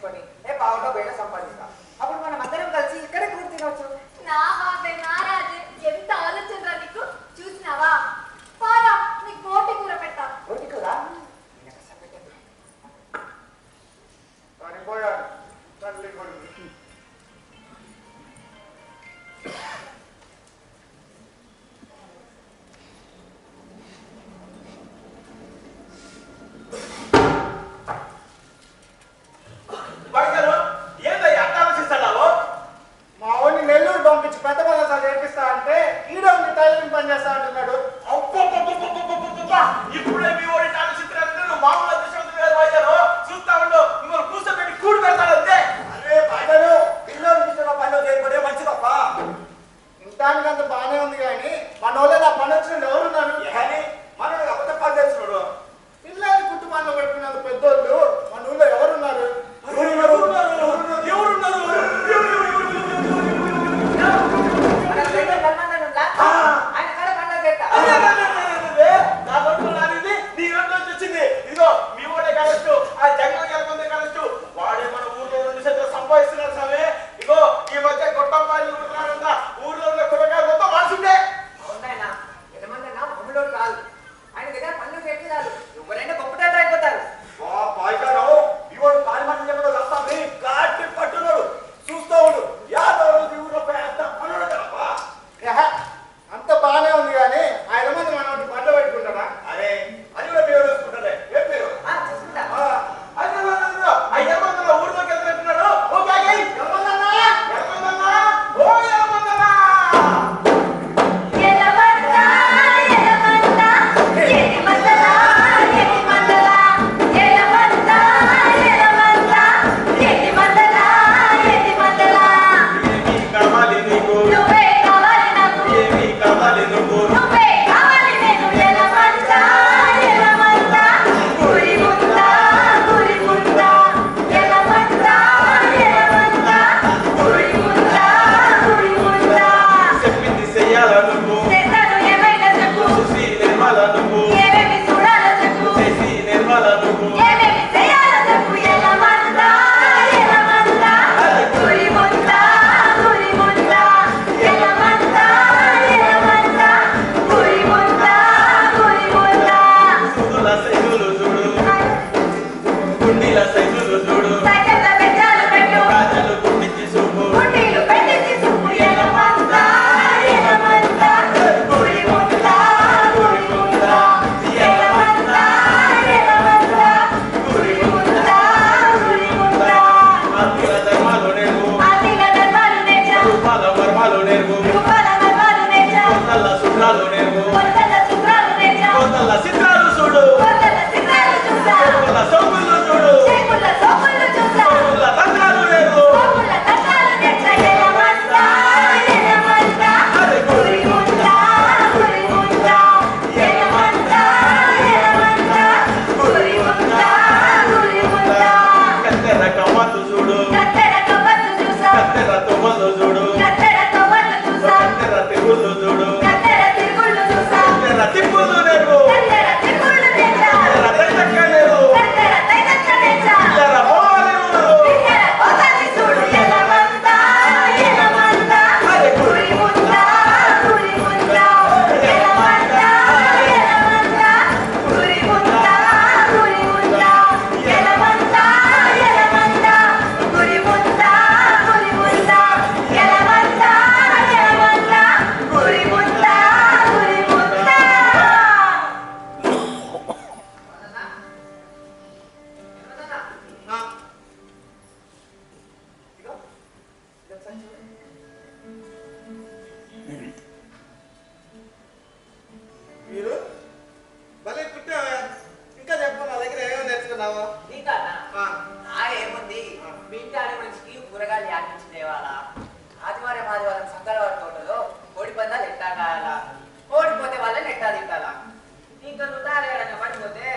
నేర్చుకొని బావులో బయట సంపాదిస్తాం. అప్పుడు మనం అందరం కలిసి ఇక్కడే కూర్చు తినవచ్చు. నా బాబే నారాజే ఎంత ఆలోచన నీకు చూసినావా? పారా నీకు బోటి కూర పెట్టా. బోటి కూర పోయాడు తల్లి కొడుకు. మా వాడిని నెల్లూరు పంపించి పెద్ద పదార్థాలు చేపిస్తా అంటే ఈడ ఉండి టైలరింగ్ పని చేస్తా అంటున్నాడు. ఇప్పుడే మీ వాడి ఆలోచిస్తున్నాను. మామూలు చూస్తా ఉండు, మిమ్మల్ని కూర్చోబెట్టి కూడి పెడతాడంతే. అరే పైదలు పిల్లలు ఇచ్చిన పనిలో చేయబడే మంచి తప్ప ఇంటానికి అంత బాగానే ఉంది కానీ మన వాళ్ళే నా పని వచ్చిన ఎవరున్నారు? మనోడు అబద్ధ పని చేస్తున్నాడు. పిల్లలు కుటుంబాల్లో పెట్టుకున్నారు పెద్దోళ్ళు. మన ఊళ్ళో ఎవరున్నారు? సంపాదిస్తున్నారు సామే. ఇగో ఈ మధ్య గొట్టంపాయలు ఊర్లో ఉన్న కురగాయలు మొత్తం మార్చుంటే అవునాయన ఎంతమందన్నా మామూలు కాదు. ఆయన దగ్గర పనులు పెట్టినారు. ఎవరైనా గొప్పటాట అయిపోతారు. బాయ్గారు ఇవాడు కాలి మంది చెప్పడం వస్తాను గాటి పట్టున్నాడు. చూస్తూ ఉండు యాదవ్ ఊళ్ళో పెద్ద పనుడు తప్ప. అంత బాగానే ఉంది కానీ ఆయన మంది మన పంట పెట్టుకుంటాడా? అరే అది కూడా పేరు వేసుకుంటారే. ఏం పేరు? చూసుకుంటా. ఊరిలోకి వెళ్తున్నట్టున్నాడు. ఓ బాగా మీరు భలే పుట్టావా. ఇంకా చెప్పు నా దగ్గర ఏమేమి నేర్చుకున్నావా? ఏముంది మీ ఇంటి ఆడే మనిషికి కూరగాయలు యాడించి తేవాలా, ఆదివారం సంగళవారి తోటలో కోడి పందాలు ఎట్టా కాయాలా, ఓడిపోతే వాళ్ళని ఎట్టా తిట్టాలా, ఇంకా నువ్వు తారేయడంగా పడిపోతే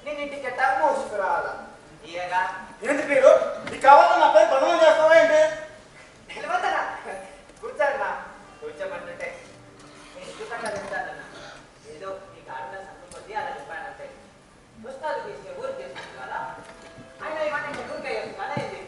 నేను ఇంటికి ఎట్టా మోసుకురావాలా. ఇయగా ఏంటి మీరు ఈ కావాలని నా పేరు బదనం చేస్తావా ఏంటి? నిలబడతారా? కూర్చోన్నా. కూర్చోమంటుంటే నేను ఎందుకంటే వెళ్తానన్నా. ఏదో ఈ కారులో సంతం కొద్ది అలా చెప్పానంటే పుస్తకాలు తీసుకే ఊరు చేసుకుంటు కదా. ఆయన ఏమన్నా ఇంకా ఊరికే చేస్తున్నాడా ఏంటి?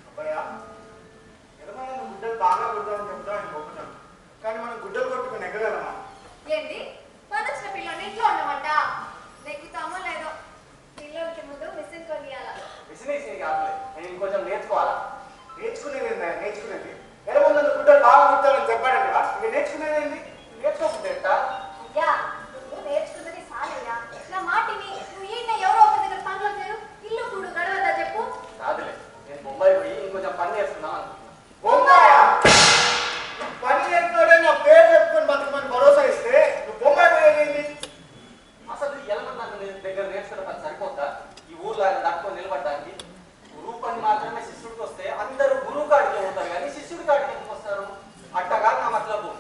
అబ్బయ్యా, ఎలమయ్య నువ్వు గుడ్డలు బాగా కొడతావని చెప్తావు అని గొప్పతనం. కానీ మనం గుడ్డలు కొట్టుకుని ఎగగలమా? ఏంటి పనొచ్చిన పిల్లని ఇంట్లో ఉండమంట నెగ్గుతామో లేదో పిల్లలకి ముందు మిషన్ కొనియాల విసినేసి కాదులే, నేను ఇంకొంచెం నేర్చుకోవాలా. నేర్చుకునేది ఏందా? నేర్చుకునేది ఎలమయ్య నువ్వు గుడ్డలు బాగా కొడతావని చెప్పాడండి వా. ఇంకా నేర్చుకునేది ఏంటి? నేర్చుకోకుండా ఎట్టా? అయ్యా నువ్వు నేర్చుకున్నది సాలయ్యా నా మాటిని నువ్వు ఈయన ఎవరో ఒక దగ్గర పనులు చేరు ఇల్లు కూడు గడవదా చెప్పు కాదులే, నేను ముంబై పోయి ఇంకొంచెం పని చేస్తున్నాను అనుకుంటున్నాను. బొంబాయా? పని చేస్తున్నాడే నా పేరు చెప్పుకొని బతుకమని భరోసా ఇస్తే నువ్వు బొంబాయి పోయేది? అసలు ఎలమని నాకు దగ్గర నేర్చుకున్న పని సరిపోద్దా? ఈ ఊర్లో ఆయన దక్కుని నిలబడడానికి గురువు పని మాత్రమే శిష్యుడికి వస్తే అందరూ గురువు కాడికి పోతారు కానీ శిష్యుడి కాడికి ఎందుకు వస్తారు? అట్టా కాదు నా మతలబు.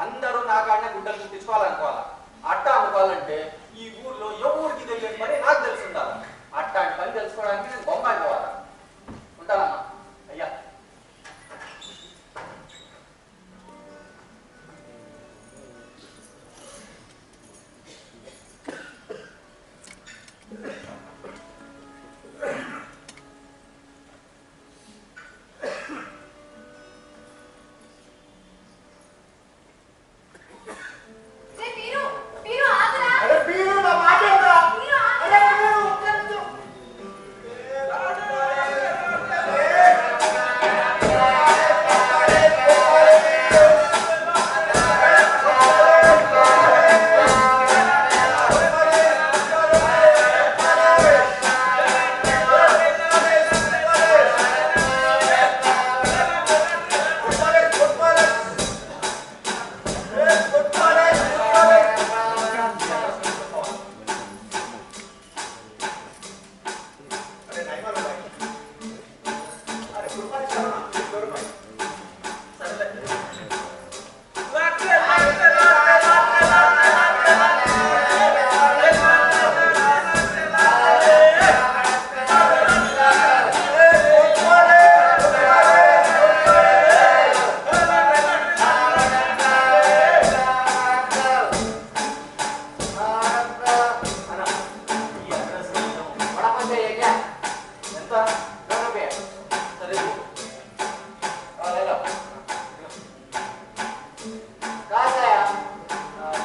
అందరూ నా కాడనే గుడ్డలు కుట్టించుకోవాలనుకోవాలా. అట్టా అనుకోవాలంటే ఈ ఊర్లో ఎవరికి తెలియని పని నాకు తెలిసి ఉండాలి. అట్టాంటి పని తెలుసుకోవడానికి నేను బొంబాయి పోవాలా. ఉంటానమ్మా. అయ్యా రే మీరు ఆగరా అరే పీరు నా మాట ఏంట్రా? మీరు అరే ఆగరా పీరు ఒక్క నిమిషం.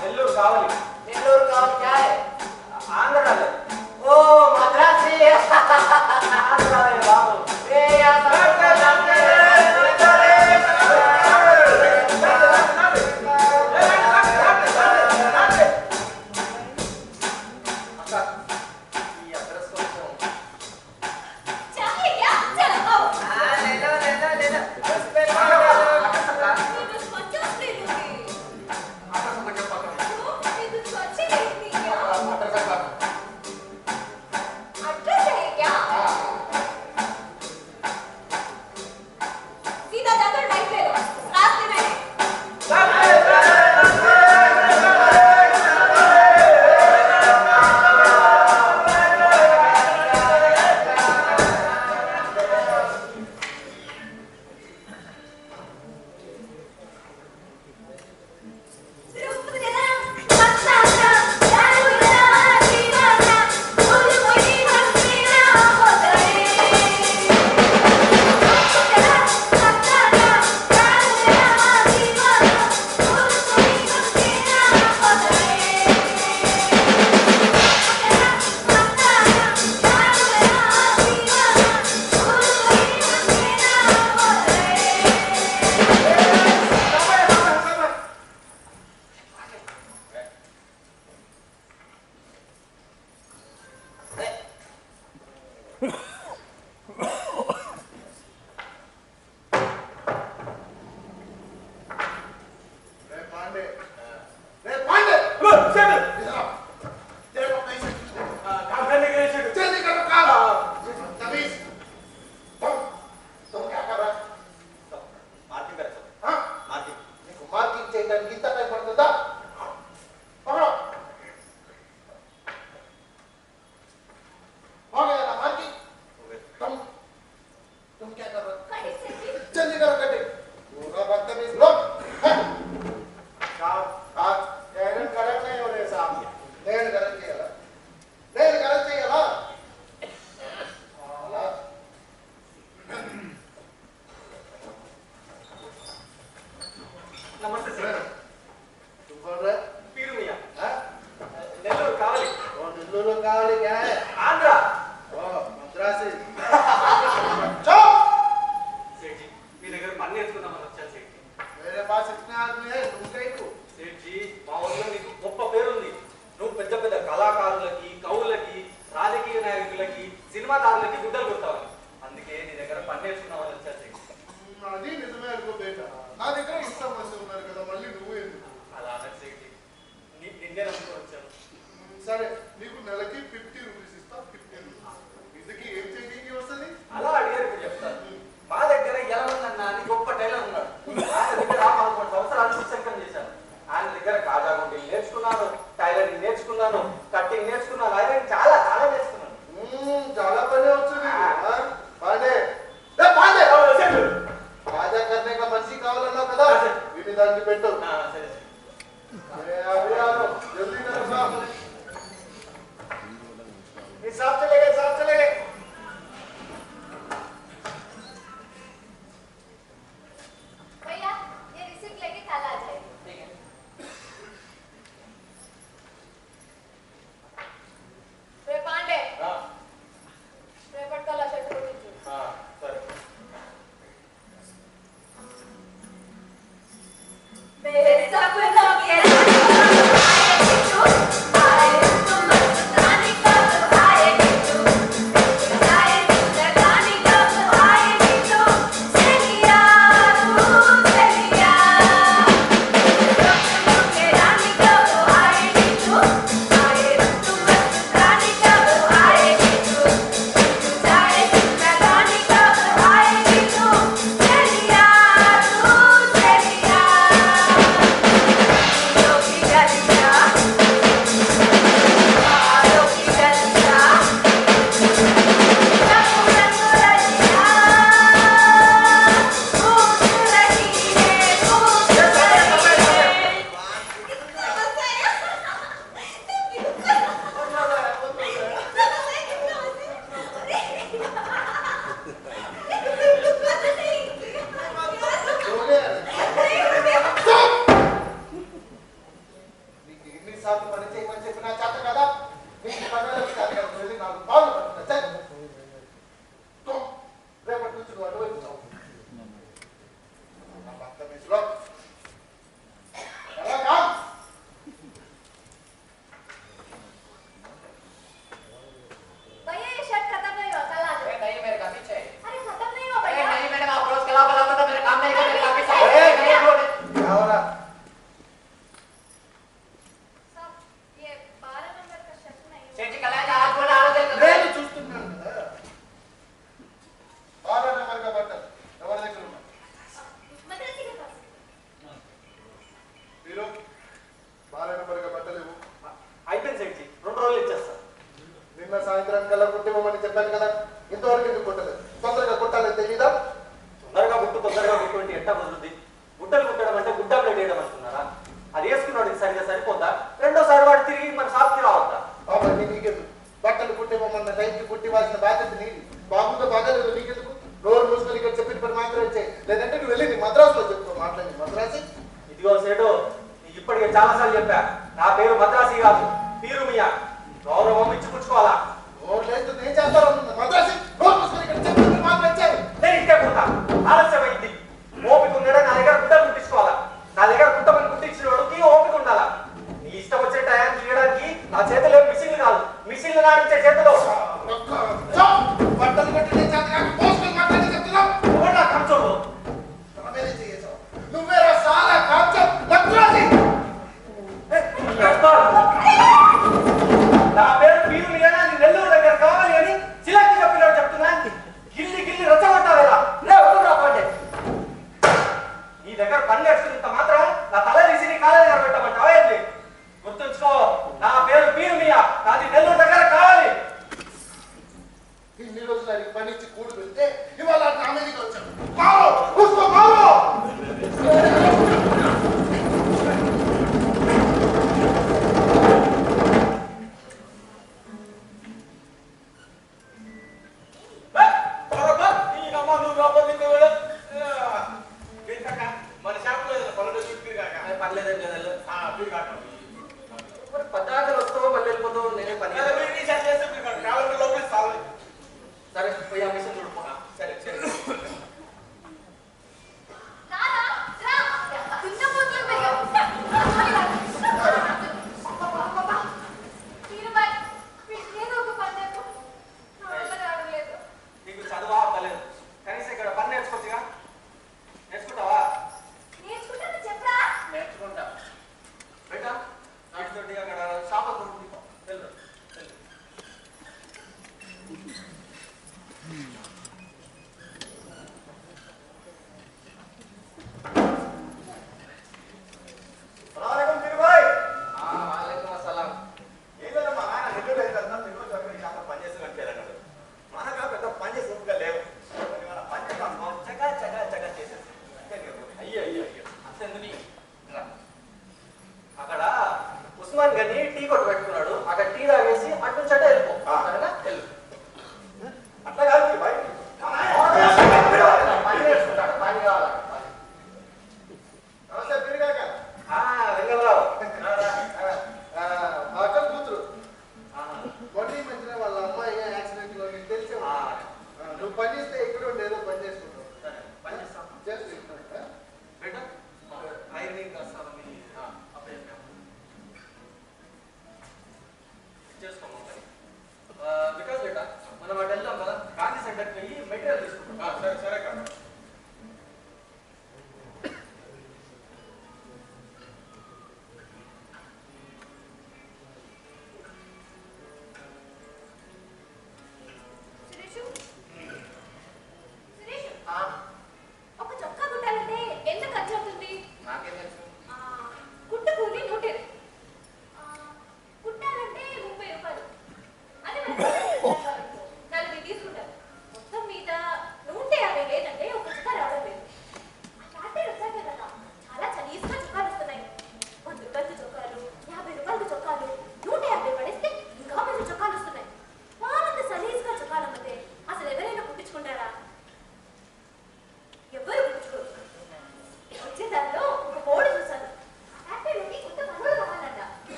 నెల్లూరు కావాలి. नेल्लोर गांव क्या है? ఆంధ్ర రాలేదు. ओ मद्रास से है। ఆంధ్ర రాలేదు బాబు. ए यार सबको जानते हैं। అక్క, ఈ అడ్రస్ కొంచెం चाहिए क्या चलो आओ हाँ ले लो उस पे అడ్రస్ అక్క. मैं तो 50 ले लूंगी అడ్రస్ కొంచెం చెప్పక్క. क्यों मैं तुझको अच्छी लगती क्या అడ్రస్ అక్క. एड्रेस है क्या सीधा जाकर राइट ले लो रास्ते में है सिर्फ तेरा सत्ता जादू तेरा दीवाना मुझ कोई हंसी ना हो जाए तेरा सत्ता जादू तेरा दीवाना मुझ कोई हंसी ना हो जाए तेरा सत्ता जादू तेरा दीवाना मुझ कोई हंसी ना हो जाए రే పాండే, రే పాండే, तेरे को पैसे जल्दी करो काम। तमीज, तुम क्या कर रहा है? మార్కింగ్ కరెక్ట్ हाँ? మార్కింగ్ నీకు మార్కింగ్ చేయడానికి ఇంత టైం పడుతుందా? पकड़ो। हो गया ना मार्किंग? చెప్పమంటావు కట్టింగ్ నేర్చుకున్నాను అదే చాలా చాలా నేర్చుకున్నాను చాలా పని వచ్చింది పాండే పాండే రాజా करने का मर्जी కావాలన్నావు కదా వీటి దానికి పెట్టు సరే अरे अभी आ रहा जल्दी करो साहब साहब चले गए भैया ये रिसिप्ट लेके कल आ जाए ठीक है रे पांडे ఆ, రేపటి కల్లా షర్ట్ కుట్టించు ఆ, సరే मेरे सपनों के आए तुम मस्तानी कब आएगी तू आए जिंदगानी कब आएगी तू चलिया सपनों के रानी कब आएगी तू आए तुम मस्तानी कब आएगी तू आए जिंदगानी कब आएगी तू चलिया నీకు ఎన్నిసార్లు పని చేయమని చెప్పినా చేత కదా నీకు పనులకు చేత కదా వెళ్ళి నాకు బాగులు పడుతుంది రేపటి నుంచి నువ్వు అటువైపు చావు నా భర్త మీసులో ఎలా కాదు भैया ये शर्ट खत्म नहीं हुआ कल आ जाओ अरे नहीं मेरे काफी चाहिए अरे खत्म नहीं हुआ अरे भैया नहीं मैडम आप रोज कला बला तो मेरे काम नहीं कर मेरे काफी चाहिए కావరా सब ये 12 नंबर का शर्ट नहीं हुआ सेठ जी कल आए आज बोला आ रहे నేను చూస్తున్నాను కదా బాగా నెంబర్గా బట్టలు ఎవరి దగ్గర ఉన్నా मद्रासी के पास మీరు బాగా నెంబర్గా బట్టలు ఇవ్వు అయిపోయింది సెట్జీ 2 రోజులు ఇచ్చేస్తా నిన్న సాయంత్రం కల్లా కుట్టివ్వమని చెప్పాను కదా ఇంతవరకు ఎందుకు కుట్టలేదు తొందరగా కుట్టాలని తెలియదా తొందరగా గుట్టు అంటే ఎట్టా కుదురుద్ది గుట్టలు కుట్టడం అంటే గుడ్డ ప్లేట్ వేయడం అనుకున్నారా అది వేసుకున్నాడు సరిగా సరిపోద్దా రెండోసారి వాడు తిరిగి మన షాప్కి రావద్దా బాబా నీకెందుకు బట్టలు కుట్టివ్వమన్న టైంకి కుట్టివ్వాల్సిన బాధ్యత నీది బాగుందో బాగాలేదు నీకెందుకు నోరు మూసుకొని ఇక్కడ చెప్పిన పని మాత్రమే చేయి లేదంటే నువ్వు వెళ్ళి నీ మద్రాసులో చెప్తావు మాట్లాడి మద్రాసి ఇదిగో సేటు నీకు ఇప్పటికే చాలాసార్లు చెప్పా నా పేరు మద్రాసి కాదు పీరుమియా గౌరవం ఇచ్చి పుచ్చుకోవాలా నోరు లేదు ఏం చేస్తారో మద్రాసి నోరు మూసుకొని ఇక్కడ చెప్పిన పని మాత్రం చేయి నేను ఇంటే పుట్టా ఆలస్యమైంది ఓపిక ఉన్నాడా నా దగ్గర గుట్టలు కుట్టించుకోవాలా నా దగ్గర గుట్టమని కుట్టించిన వాడికి ఓపిక ఉండాలా నీ ఇష్టం వచ్చే టైం చేయడానికి నా చేతిలో మిషన్లు కాదు మిషన్లు నాడించే చేతిలో బట్టలు కొట్టి నేను చేతగా మోసుకొని మాట్లాడి చెప్తున్నావు ఎవరు నా కంచోడు తనమేనే చేసావు నువ్వే చాలా కాంచం మద్రాసి నా పేరు పీరుమియా నీ నెల్లూరు దగ్గర కావాలి అని చిలకి చెప్పినాడు చెప్తున్నా గిల్లి గిల్లి రచ్చగొట్టావేలా పండే నీ దగ్గర పని నేర్చుకున్నంత మాత్రం నా తల తీసి నీ కాలేజీ పెట్టమంటావా ఏంటి గుర్తుంచుకో నా పేరు పీరుమియా నాది నెల్లూరు దగ్గర కావాలి ఇన్ని రోజులు ఆయనకి పని ఇచ్చి కూడు వెళ్తే ఇవాళ నా మీదకి వచ్చాను మారో ఉస్కో మారో మన షాప్లో పనులు చూపి పర్లేదండి పద్దాకలు వస్తావో మళ్ళీ వెళ్ళిపోతావు నేనే పని సరే పోయి ఆ మిషన్ చూడుకో సరే సరే राधा राधा कितना बोतल में गया पापा फिर भाई फिर ये तो पढ़ने को नॉर्मल आने ले दो నీకు చదువా పర్లేదు కనీసం ఇక్కడ పని నేర్చుకోవచ్చుగా నేర్చుకుంటావా నేర్చుకుంటాను చెప్పరా నేర్చుకుంటా బయట నాటితోటి అక్కడ షాప్ ఉంటుంది వెళ్ళు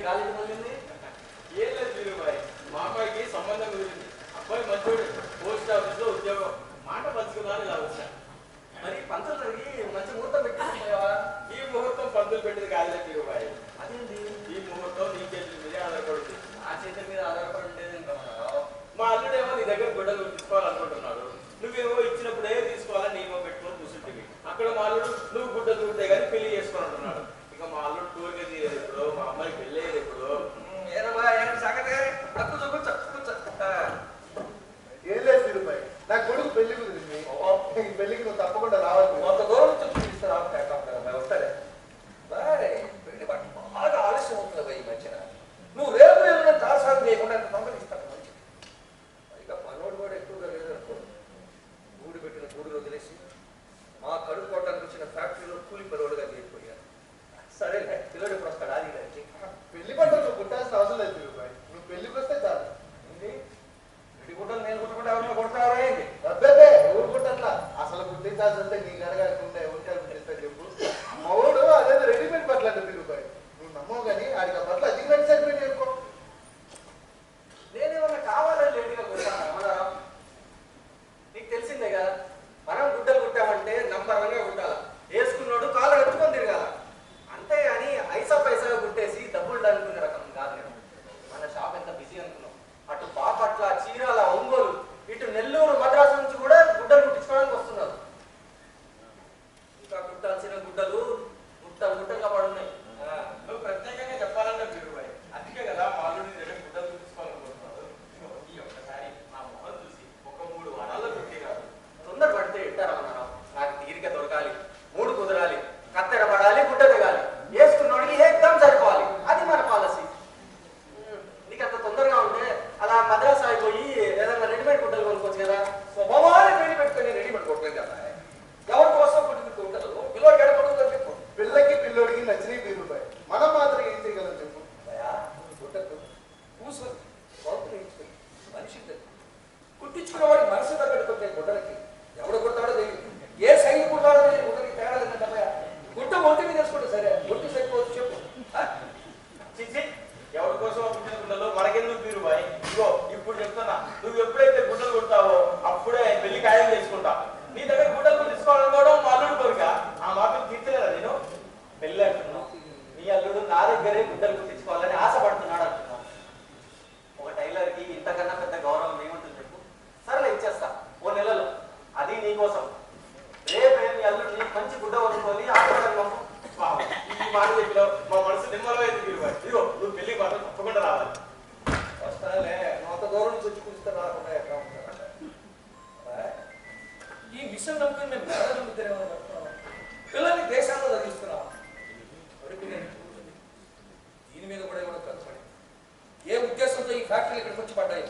కాలేజీ వెళ్ళింది? ఏం లేదు వీరుబాయ్, మా అమ్మాయికి సంబంధం కుదిరింది. అబ్బాయి మంచోడు, పోస్ట్ ఆఫీస్ లో ఉద్యోగం. మాట పంచుకుందామని ఇలా వచ్చా. మరి పంతులు జరిగి మంచి ముహూర్తం పెట్టిపోయావా? ఈ ముహూర్తం పంతులు పెట్టింది కాదులే వీరుబాయ్. అదేంటి? ఈ ముహూర్తం నీ చేతుల మీదే ఆధారపడుతుంది. నా చేతుల మీద ఆధారపడి ఉండేది ఇంకా మా అల్లుడేమో నీ దగ్గర గుడ్డలు తీసుకోవాలనుకుంటున్నాడు. నువ్వేమో ఇచ్చినప్పుడే తీసుకోవాలని నీమో పెట్టుకొని కూర్చుంటుంది. అక్కడ మా అల్లుడు నువ్వు గుడ్డలు ఉంటే కానీ పెళ్లి చేసుకొని అంటున్నాడు. ఇక మా అల్లుడు టూర్గా తీరేది ఎప్పుడు, మా అమ్మాయికి వెళ్ళేది ఎప్పుడు? ఏనమ్మా ఏం సంగతి? కూర్చో కూర్చో కూర్చో. ఏం లేదు వీరుబాయ్, నా కొడుకు పెళ్లి కుదిరింది. ఈ పెళ్లికి నువ్వు తప్పకుండా రావాలి. కొంత దూరం నుంచి తీసుకురా వస్తాడే. బాయ్ పెళ్లి బట్ బాగా ఆలస్యం అవుతుంది ఈ మధ్యన. నువ్వు రేపు ఏమైనా చాలాసార్లు చేయకుండా ఎంత తొందరగా ఇస్తాను మంచి. ఇక పనోడు కూడా ఎక్కువగా లేదనుకో. గూడు పెట్టిన గూడులో వదిలేసి మా కడుపు కొట్టడానికి వచ్చిన ఫ్యాక్టరీలో కూలి పరోడుగా చేరిపోయాను. సరే పిల్లడు ఎప్పుడు వస్తాడు? అది గారికి పెళ్లి బట్టలు నువ్వు కుట్టాల్సిన అవసరం లేదు వీరుబాయ్, నువ్వు పెళ్లికి వస్తే చాలు. ఏంటి పెళ్లి గుట్టలు నేను కుట్టకుండా ఎవరిలో కొడతావా ఏంటి? అబ్బే ఎవరు కుట్టట్లా, అసలు కుట్టించాల్సి వస్తే నీ కడగకుండా ఎవరికాయ కుట్టిస్తా చెప్పు. మోడు అదేదో రెడీమేడ్ బట్టలు అంటే వీరుబాయ్, నువ్వు నమ్మవు కానీ ఆడికి ఆ బట్టలు అదిగంటే సరిపోయి అనుకో. నేనేమన్నా కావాలని లేటుగా కొడతాను అమ్మరా? నీకు తెలిసిందే కదా, మనం గుడ్డలు కుట్టామంటే నంబరంగా కుట్టాలి. వేసుకున్నాడు కాళ్ళు కట్టుకొని తిరగాల. అంతేగాని ఐసా పైసా కుట్టేసి డబ్బులు అనుకునే రకం కాదు నేను. మన షాప్ ఎంత బిజీ అనుకున్నాం. అటు బాపట్ల, చీరాల, ఒంగోలు, ఇటు నెల్లూరు, మద్రాసు నుంచి కూడా గుడ్డలు కుట్టించుకోవడానికి వస్తున్నారు. ఇంకా కుట్టాల్సిన గుడ్డలు గుట్టలుగా పడున్నాయి. నువ్వు ప్రత్యేకంగా చెప్పాలంటే వీరుబాయ్, అందుకే కదా మా అల్లుడు నీ దగ్గర గుడ్డలు తీసుకోవాలనుకుంటున్నాడు. ఈ ఒక్కసారి నా మొహం చూసి ఒక 3 వారాల్లో పెట్టిరాడు. తొందర పడితే ఇట్టారమ్మా. నాకు తీరిక దొరకాలి, మూడు కుదరాలి, కత్తెర పడాలి, గుడ్డ దిగాలి. వేసుకున్నోడికి ఏకదం సరిపోవాలి. అది మన పాలసీ. నీకు అంత తొందరగా ఉంటే అలా మద్రాసు అయిపోయి ఏదైనా రెడీమేడ్ గుడ్డలు కొనుక్కోవచ్చు కదా. స్వభావాన్ని పెళ్లి పెట్టుకొని రెడీమేడ్ కొట్టలేదు కదా. ఎవరి కోసం పుట్టిన గుడ్డలు పిల్లలు గడపడుతుందని చెప్పు. పిల్లకి పిల్లోడికి నచ్చినవి వీరుబాయ్, మనం మాత్రం ఏం చేయగలం చెప్పు. గుడ్డకు కూసుకొని వంతులు వేయించుకొని మనిషి కుట్టించుకున్నవాడి మనసు తగ్గట్టుకుంటే గుడ్డలకి ఎవడు కుడతాడో తెలియదు. ఏ సైజు కుట్టాడో తెలియదు. గుడ్డకి తేడా లేదంటే గుడ్డ ఒంటి మీద వేసుకుంటే సరే, గుడ్డు సరిపోవచ్చు చెప్పు. చిచ్చి, ఎవరి కోసం పుట్టిన గుడ్డలు మనకెందుకు వీరుబాయ్? ఇగో ఇప్పుడు చెప్తున్నా, నువ్వు ఎప్పుడైతే గుడ్డలు కుడతావో అప్పుడే పెళ్లి ఖాయం చేసుకుంటా. నీ దగ్గర గుడ్డలు తీసుకోవాలనుకోవడం మా అల్లుడు కోరిక. ఆ మాటలు తీర్చలేదా నేను? పెళ్ళి అంటున్నావు, నీ అల్లుడు నా దగ్గరే గుడ్డలు కుట్టించుకోవాలని ఆశపడుతున్నాడు అంటున్నావు. ఒక టైలర్కి ఇంతకన్నా పెద్ద గౌరవం ఏముంటుంది చెప్పు? సరేలే ఇచ్చేస్తా 1 నెలలో. అది నీకోసం. రేపే నీ అల్లుడిని మంచి గుడ్డ వదులుకొని ఆటోడానికి పంపు. ఈ మాట చెప్పిలో మా మనసు నిమ్మలో అయింది వీరుబాయ్. ఇదిగో నువ్వు పెళ్లి మాత్రం తప్పకుండా రావాలి. వస్తాలే, అంత దూరం నుంచి వచ్చి కూర్చుంటే రాకుండా ఎట్లా ఉంటారు? ఈ మిషన్ నమ్ముకుని మేము పిల్లల్ని దేశాల్లో చదివిస్తున్నాం. దీని మీద కూడా ఎవరు ఖర్చు పడి ఏ ఉద్దేశంతో ఈ ఫ్యాక్టరీలు ఇక్కడికి వచ్చి పడ్డాయి?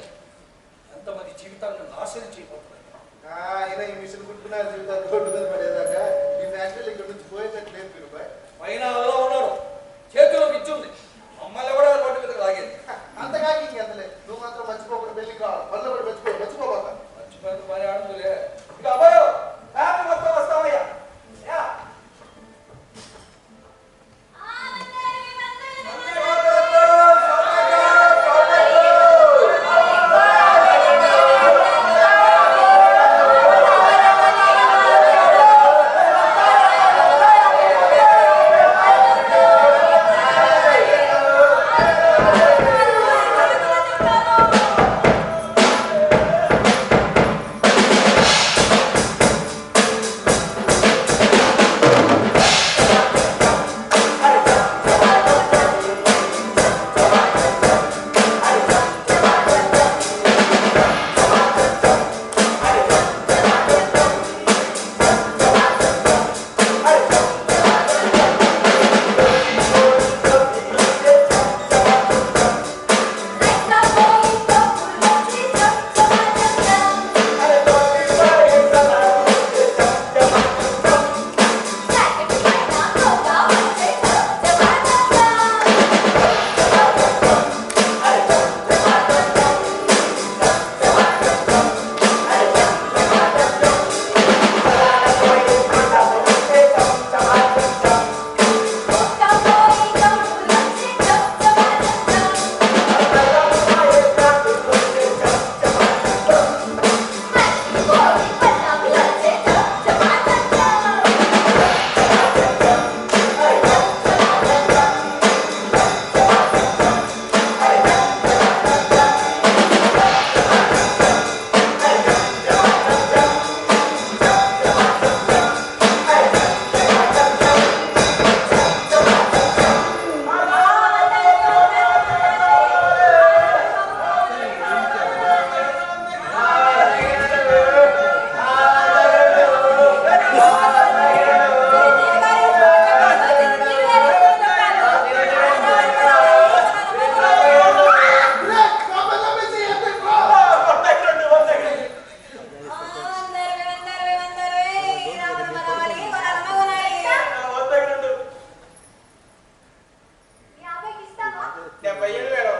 ఎంతమంది జీవితాలను నాశనం చేయబోతున్నాయి. ఆయన ఈ మిషన్ కుట్టుకున్న జీవితాలు రోడ్డు మీద పడేదాకా ఈ ఫ్యాక్టరీలు ఇక్కడ నుంచి పోయేటట్టు లేదు వీరుబాయ్. పైన అలా ఉన్నారు, చేతిలో ఇచ్చింది, మమ్మల్ని కూడా రోడ్డు మీద లాగేది. అంతకాక ఇంకెంతలే, నువ్వు మాత్రం మర్చిపోకుండా పెళ్లికి కావాలి. పనులు కూడా మర్చిపోబాక. మర్చిపోయింది పని ఆడుతుందిలే. ఇక అబ్బాయో ఫ్యామిలీ మొత్తం వస్తామయ్యా. 70 ఏళ్ళు మేడం.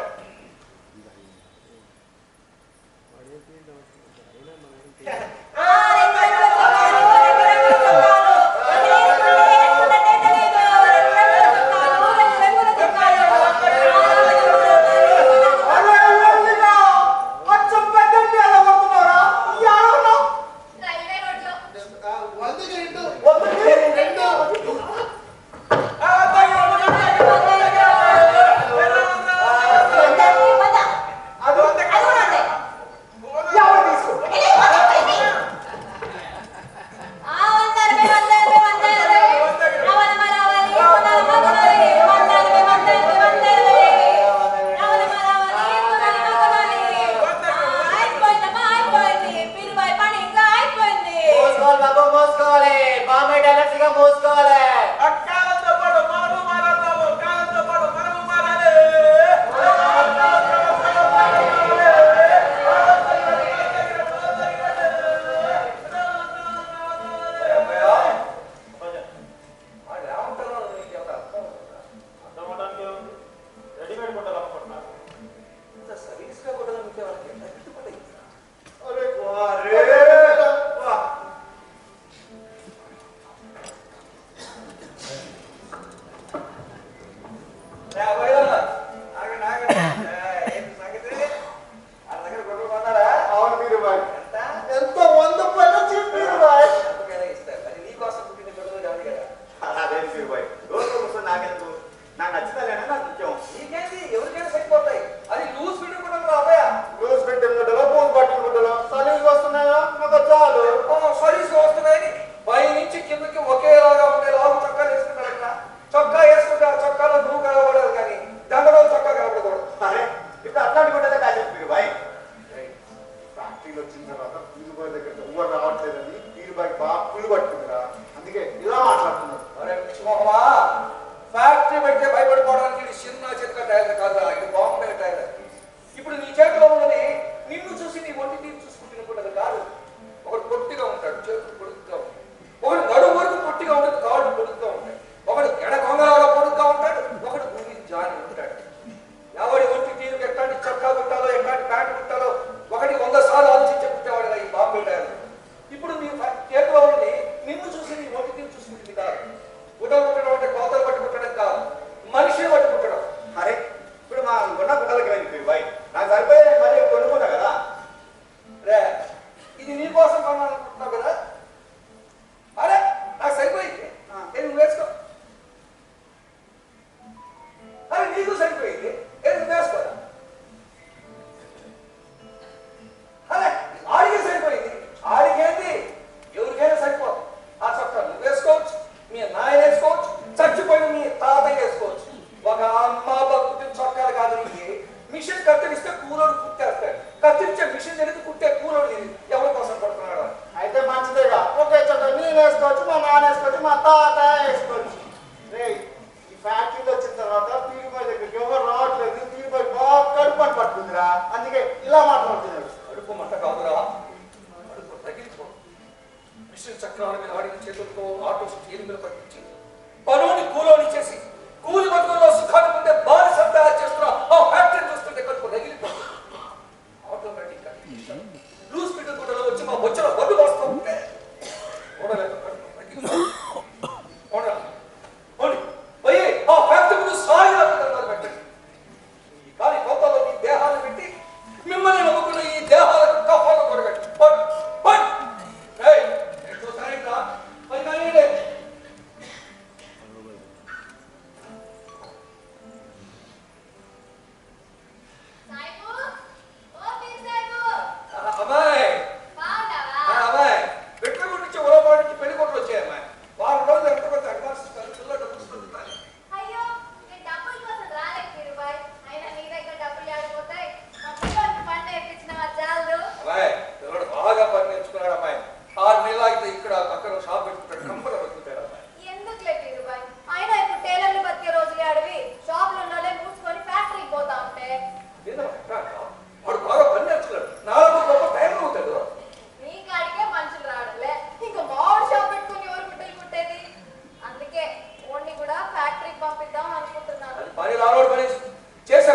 చేసే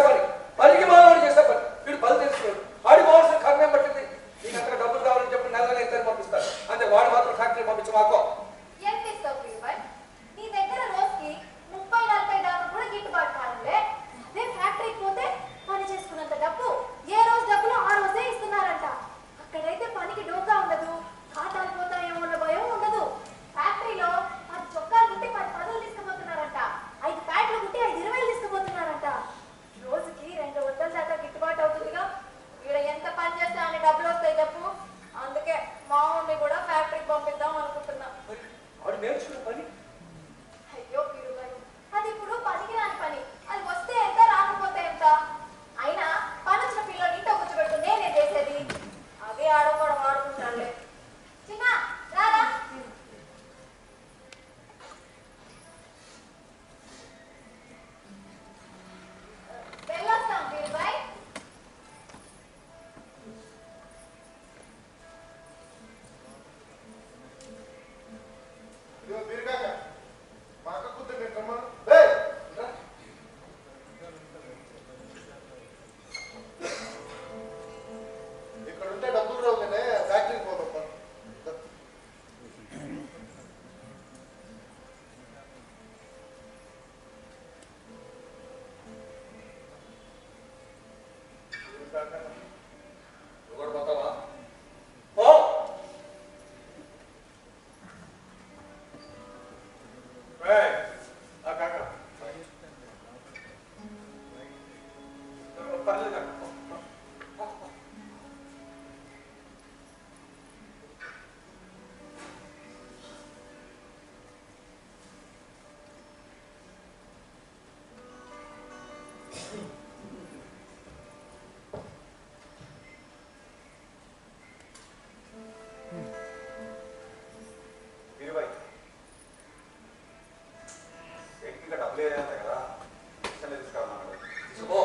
ఎవరు పోతావా ఓ పర్లేదు కాక. వీరుబాయ్ ఏంటి ఇంకా డబ్బులు ఏదంట కదా ఇష్టం తీసుకురామన్నాడు తీసుకో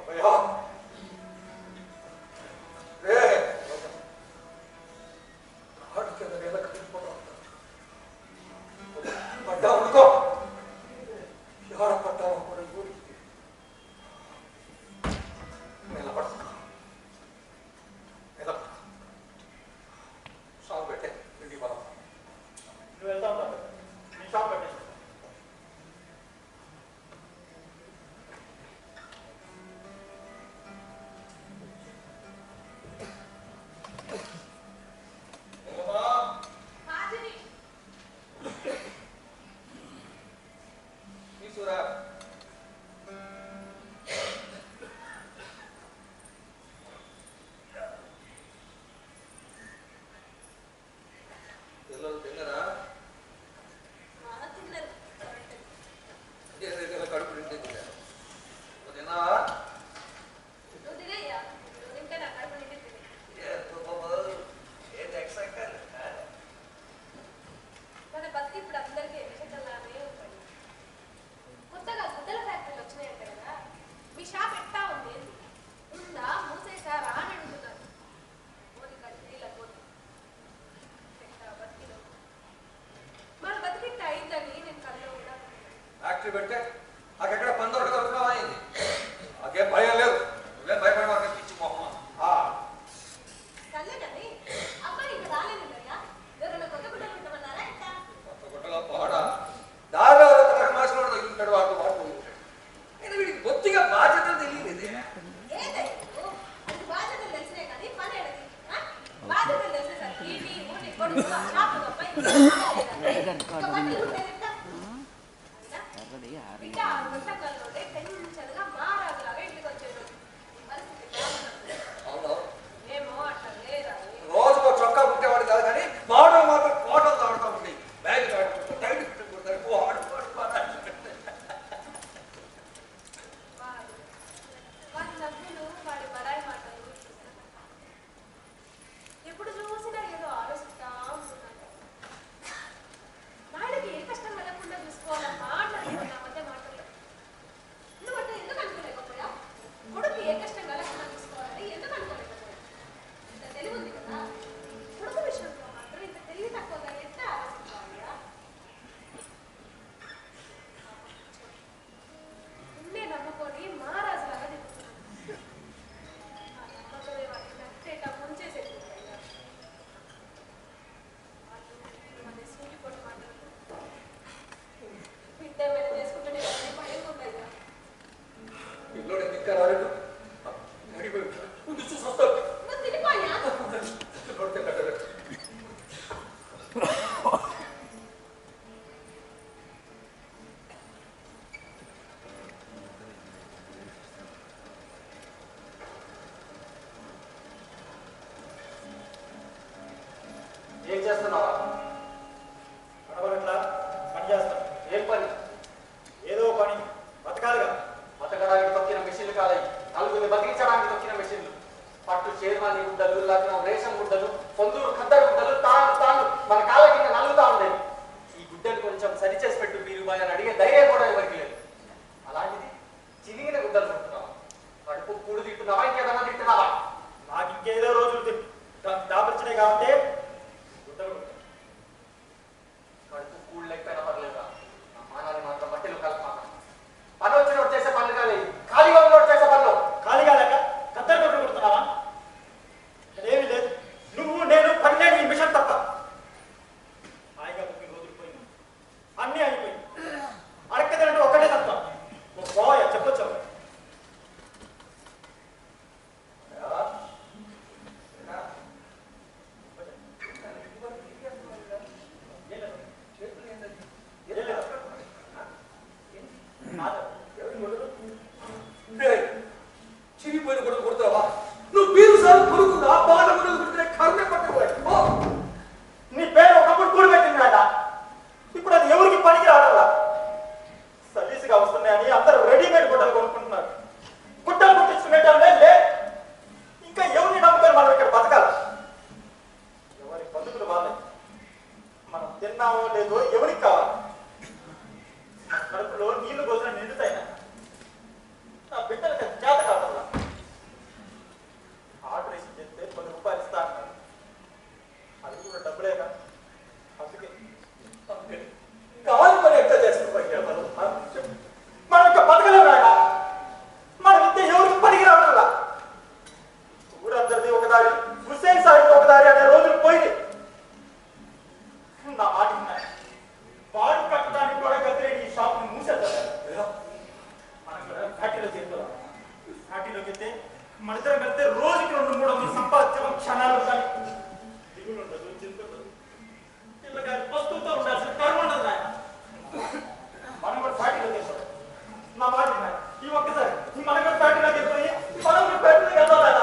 అయ్యో రే పడ్డా ఉడుకో ఎవడ పడ్డావు కూడా ఊరి నిలబడుతున్నా నిలబడు షాప్ పెట్టే ఇంటికి పదం నువ్వు వెళ్తా ఉంటావు నీ షాప్ పెట్టేసి హాజరీ తీసుకురా పిల్లలు తిన్నరా తిన్నారు కడుపు నిండి తిన్నారు తిన్నావా నువ్వు తినేయ్యా నువ్వు తింటే నా కడుపు నిండుతుంది ఏంటి ఎక్సైట్ మన బతికి ఇప్పుడు అందరికీ ఎన్నికల్లానే ఉంటాయి కొత్తగా గుడ్డల ఫ్యాక్టరీలు వచ్చినాయంట కదా మీ షాప్ ఎట్టా ఉంది ఉందా మూసేసారా అని అడుగుతున్నారు పోనీ కట్టి ఇలా పోనీ ఎట్టా బతికిలో మన బతికిట్ట అయిందని నేను కల్లో కూడా ఫ్యాక్టరీ పెడితే అక్కడ పందరు దొరకడం అయింది నాకేం భయం లేదు నువ్వేం భయపడమాక పిచ్చి మొహమ్మ సర్లే కానీ అబ్బాయి ఇంకా రాలేదు కదా ఎవరైనా కొత్త గుడ్డలు పెట్టమన్నారా ఎట్టా కొత్త గుట్టలో పోడా దారిలో మాసంలో తగిలింటాడు వాడు వాడు నేను వీడికి బొత్తిగా బాధ్యతలు తెలియదు ఇది ఏదైతే అది బాధ్యతలు తెలిసినే కానీ పని ఎడది బాధ్యతలు తెలిసేసరికి నీవు నీ కొడుకు ఆ షాపు తప్ప ఇంకా ఆ గుంటకల్లోనే టెన్షన్గా మారాజులాగా ఇంటికి వచ్చేటోడు ఈ పరిస్థితి బాగున్నప్పుడు అవును ఏమో అట్లా లేదా రోజుకో చొక్కా కుట్టేవాడు కాదు కానీ మాటలు మాత్రం కోటలు తాడుతూ ఉంటాయి బ్యాగ్ తాడుకుంటూ టైట్ కుట్టుకుంటారు వాడి నవ్వులు వాడి బడాయి మాటలు ఎప్పుడు చూసినా ఏదో ఆలోచిస్తా ఉంటున్నాను నాయుడికి ఏ కష్టం కలగకుండా చూసుకోవాలమ్మా అంటారు నా మధ్య మాటల్లో నువ్వంటే ఎందుకు అనుకోలేకపోయా కొడుకు ఏ కష్టం కలగకుండా చూసుకోవాలని ఎందుకు అనుకోలేకపోయా ఇంత తెలివి ఉంది కదా కొడుకు విషయంలో మాత్రం ఇంత తెలివి తక్కువగా ఎట్లా ఆలోచించాలియా నిన్నే నమ్ముకొని మహారాజులాగా తిరుగుతున్నాను ఆ నమ్మకమే వాడిని నట్టేట ముంచేసేట్టుగా వాళ్ళు సూటిపోటు మాట్లాడుతూ బిడ్డ మీద చేసుకుంటే నేను భయం ఉందయ్యా పిల్లోడు ఇంకా రాలేదు ముందు చూసి వస్తాడు నువ్వు తినిపోయా పిల్లోడితే కట్టలేదు ఏం చేస్తున్నావా నడవనట్లా పని చేస్తాను ఏం పని ఏదో పని బతకాలిగా బతకడానికి తొక్కిన మెషిన్లు కాదయి నలుగురిని బతికించడానికి తొక్కిన మెషిన్లు పట్టు చేరుమాని గుడ్డలు లగ్నం రేషన్ గుడ్డలు పొందూరు ఖద్దరు గుడ్డలు తాను మన కాళ్ళ కింద నలుగుతా ఉండేది ఈ గుడ్డలు కొంచెం సరిచేసి పెట్టు వీరుబాయ్ అని అడిగే ధైర్యం కూడా ఎవరికి లేదు అలాంటిది చిరిగిన గుడ్డలు కొడుతున్నావా కడుపు కూడు తింటున్నావా ఇంకేదన్నా తింటున్నావా నాకు ఇంకేదో రోజులు దాపరిచినాయి కాబట్టి గుడ్డలు కడుపు కూడు లేకపోయినా పర్లేదా నా మానాన్ని మాత్రం మట్టిలో కలపమాక పని వచ్చినోడు చేసే పనులు కాదు ఖాళీగా ఉన్నోడు చేసే పనులు ఖాళీగా లేక చిరిగిపోయిన గొడవలు కొడతావా? నువ్వు బీరు సార్లు కొనుక్కున్నా బాధ గొడవలు కొడితే కర్మే పట్టుకోవాలి. నీ పేరు ఒకప్పుడు కూడబెట్టింది ఆయన, ఇప్పుడు అది ఎవరికి పనికి రావాలా? సర్వీస్గా వస్తున్నాయని అందరూ రెడీమేడ్ గుడ్డలు కొనుక్కుంటున్నారు. గుడ్డలు కుట్టించుకునేటోళ్ళే లే. ఇంకా ఎవరిని నమ్ముకొని మనం ఇక్కడ బతకాల? ఎవరి బతుకులు వాళ్ళే. మనం తిన్నామో లేదో ఎవరికి కావాలి? కడుపులో నీళ్లు కోసం నిండుతాయినా నా బిడ్డలకి చేత కావాలా? ఆర్డర్ వేసి చెప్తే 10 రూపాయలు ఇస్తా అన్నారు. అది కూడా డబ్బులేగా. అందుకే కాలు పని ఎట్లా చేస్తున్నావు? మనం ఇంకా బతకలేము ఆయన. మన విద్య ఎవరికి పనికి రావట్లా? ఊరందరిది ఒక దారి, హుస్సేన్ సాహిబ్ ఒక దారి అనే రోజులు పోయింది. నా మాట విన్నాయి. వాడు కట్టడానికి కూడా గతిరేని ఈ షాప్ని మూసేద్దాం. మనం కూడా ఫ్యాక్టరీలో చేరుకోవాలి. ఫ్యాక్టరీలోకి వెళ్తే మన ఇద్దరం వెళ్తే రోజుకి 200-300 సంపాదించడం క్షణాలు కానీ దిగులు ఉండదు, చింత ఉండదు. ఇలా కానీ వస్తువుతో ఉండాల్సిన కర్మ ఉండదు నాయన. మనం కూడా ఫ్యాక్టరీలో చేస్తాం. నా మాట విన్నాయి. ఈ ఒక్కసారి మనం కూడా ఫ్యాక్టరీలోకి వెళ్ళిపోయి మనం కూడా ఫ్యాక్టరీలోకి వెళ్తాం ఆయన.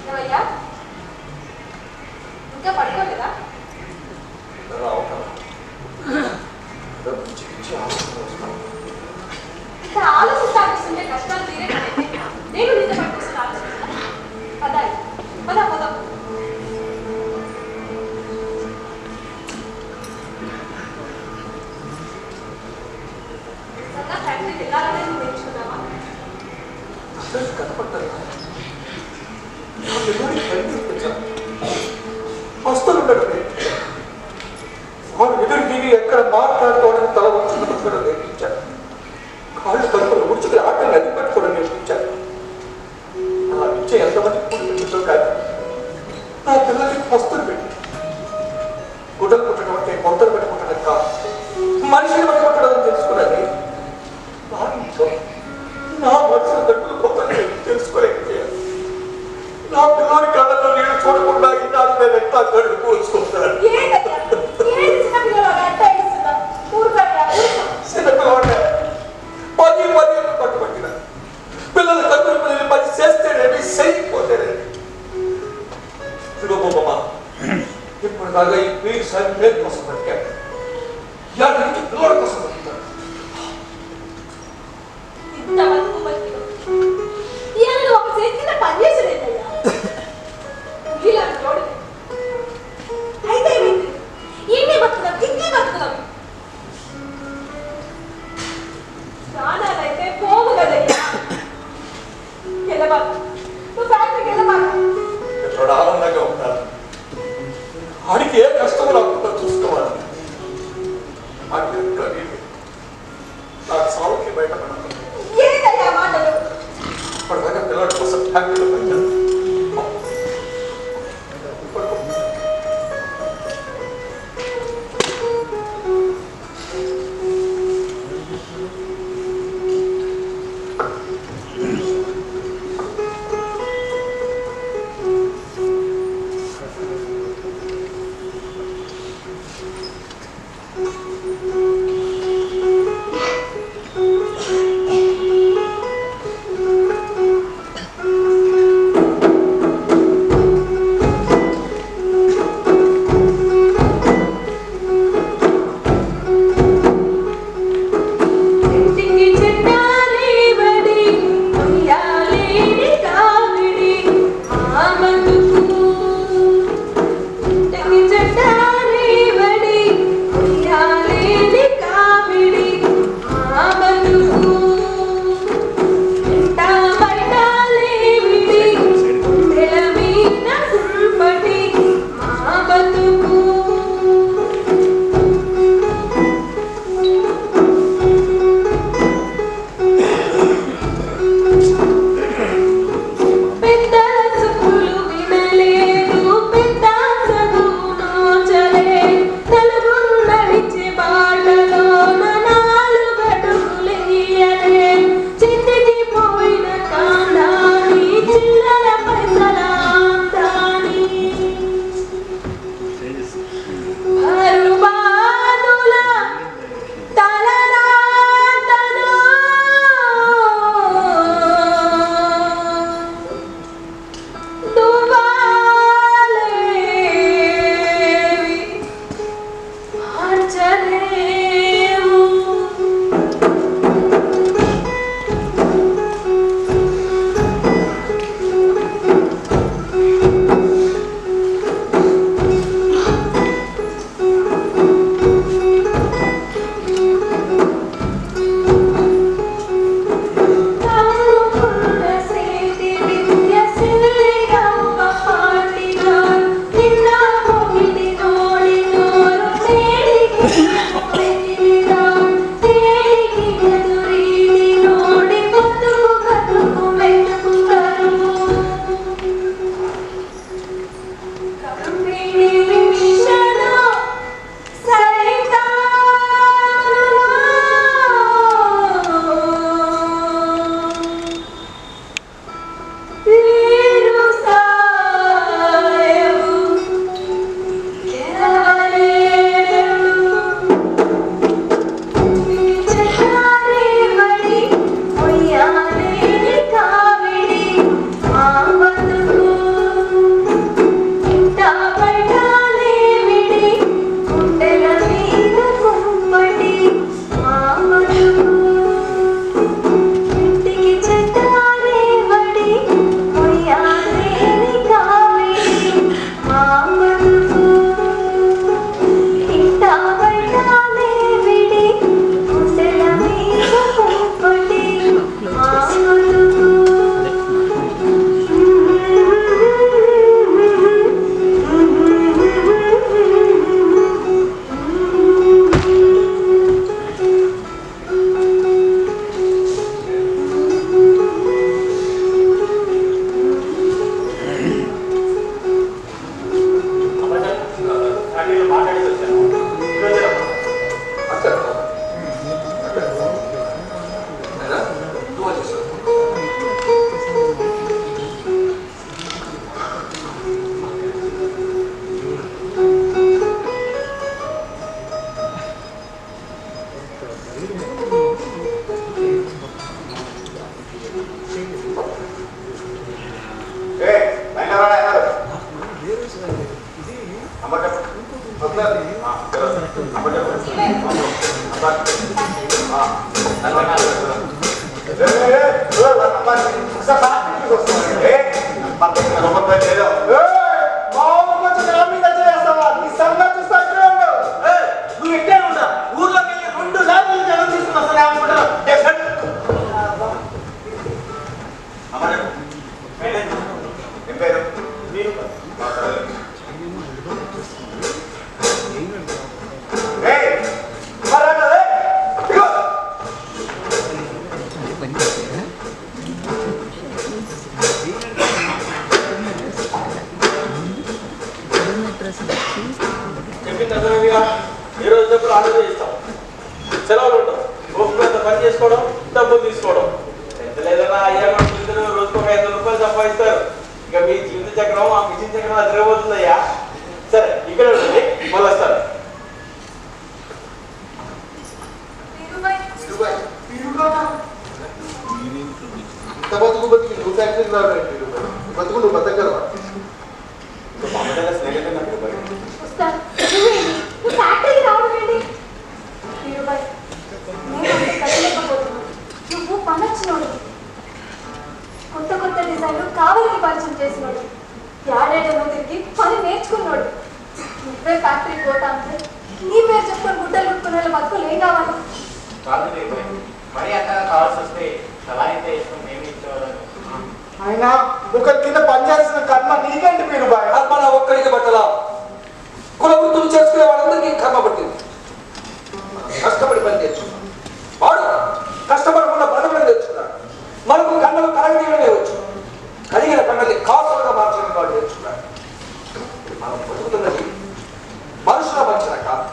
ఏమయ్యా, ఇంకా పడుకోలేదా? ఇక ఆలోచిస్తుంటే కష్టాలు తీరేటైతే నేను నిజ పట్టుకొస్తాను ఆలోచిస్తున్నా. పదాయి పద నిజంగా ఫ్యాక్టరీకి వెళ్ళాలనే నువ్వు నేర్చుకున్నావా? కనపడతారు వస్తుండడమే వాడు ఎదురు దిగి ఎక్కడ మాట్లాడుకోవడానికి తల వంచుకోవడం నేర్పించారు. కాళ్ళు కడుపులు ఉడుచుకుని ఆటలు అది పెట్టుకోవడం నేర్పించారు. అలా ఇచ్చే ఎంతమంది కూడి పెట్టిందో కానీ నా పిల్లలకి వస్తువులు పెట్టి గుడ్డలు పుట్టడం అంటే కొంతలు పెట్టుకుంటడం కాదు, మనిషిని పట్టుకుంటడం తెలుసుకున్నది. నా మనసులో కట్టుకుని కొత్తలు తెలుసుకోలేకపోయాను. నా పిల్లడి కళ్ళలో నేను చూడకుండా ఇన్నాళ్ళు నేను ఎట్లా కళ్ళు పోసుకుంటాను. చిన్నపిల్లవాడే 10 పట్టుబట్టిన పిల్లల కన్నులు పిల్లలు 10 చేస్తేనేమి చేయకపోతేనేమి. తిరుగమ్మ ఇప్పుడు దాకా ఈ వీరి సార్ పేరు కోసం బతికాను. ఇలాంటి నుంచి పిల్లల కోసం బతుకుతాను. ఒక చేతి పనిచేసేదయ్యా ఇలాంటి రోడ్డు అయితే ఏమైంది? ఇన్ని బతుకుదాం, ఇన్ని బతుకుదాం. ప్రాణాలైతే పోవు కదయ్యా. వెళ్ళబాకు, నువ్వు ఫ్యాక్టరీకి వెళ్ళబాకు. ఎక్కడ ఆనందంగా ఉంటాను. ఆడికి ఏ కష్టం రాకుండా చూసుకోవాలి. నాకు సావుకి బయటపడాలి. ఏంటయ్యా మాటలు? ఇప్పటిదాకా పిల్లడి కోసం ఫ్యాక్టరీలో పనిచేస్తాను. మా ఊరు కొంచెం నా మీద చేస్తావా నీ సంగతి చూస్తా ఇక్కడే ఉండు. నువ్వు ఇట్టే ఉంటా ఊర్లోకి వెళ్ళి 2 లారీలు జనం తీసుకుని వస్తానే అనుకుంటున్నావు. ఏం పేరు? చెప్పింది అర్థమైందిగా. ఏ రోజు డబ్బులు ఆర్డర్ చేస్తాం, సెలవులు ఉంటాం, ఓపిక పని చేసుకోవడం, డబ్బులు తీసుకోవడం. ఎంత లేదన్నా అయ్యా రోజుకు ఒక 500 రూపాయలు సంపాదిస్తారు. ఇక మీ జీవిత చక్రం ఆ మిషన్ చక్రం అది తిరగబోతుందయ్యా. సరే ఇక్కడ ఉంటుంది, మళ్ళీ వస్తారు. బతుకు బతకగలవా? నువ్వు పనొచ్చినోడు, కొత్త కొత్త డిజైన్లు కావాలని పరిచయం చేసినోడు, ఏడేళ్ళలో తిరిగి పని నేర్చుకున్నాడు. నువ్వే ఫ్యాక్టరీ పోతా అంటే నీ పేరు చెప్పుకొని గుడ్డలు కుట్టుకునే బతుకులు ఏం కావాలి? మరి అంతగా కావాల్సి వస్తే సలహా అయితే ఇష్టం ఏమి ఇచ్చేవాళ్ళని. ఆయన ఒకరి కింద పనిచేసిన కర్మ నీకేంటి మీరు బాయ్? మన ఒక్కరికి పట్టల కుల వృత్తులు చేసుకునే వాళ్ళందరికీ కర్మ పట్టింది. కష్టపడి పని తెచ్చుకున్నాడు, వాడు కష్టపడకుండా బతకడం తెచ్చుకున్నాడు. మనకు కన్నలు కరగనీయడమే వచ్చు, కలిగిన కన్నల్ని కాసులుగా మార్చడం వాడు నేర్చుకున్నాడు. మనం బతుకుతున్నది మనుషుల మధ్యన కాదు,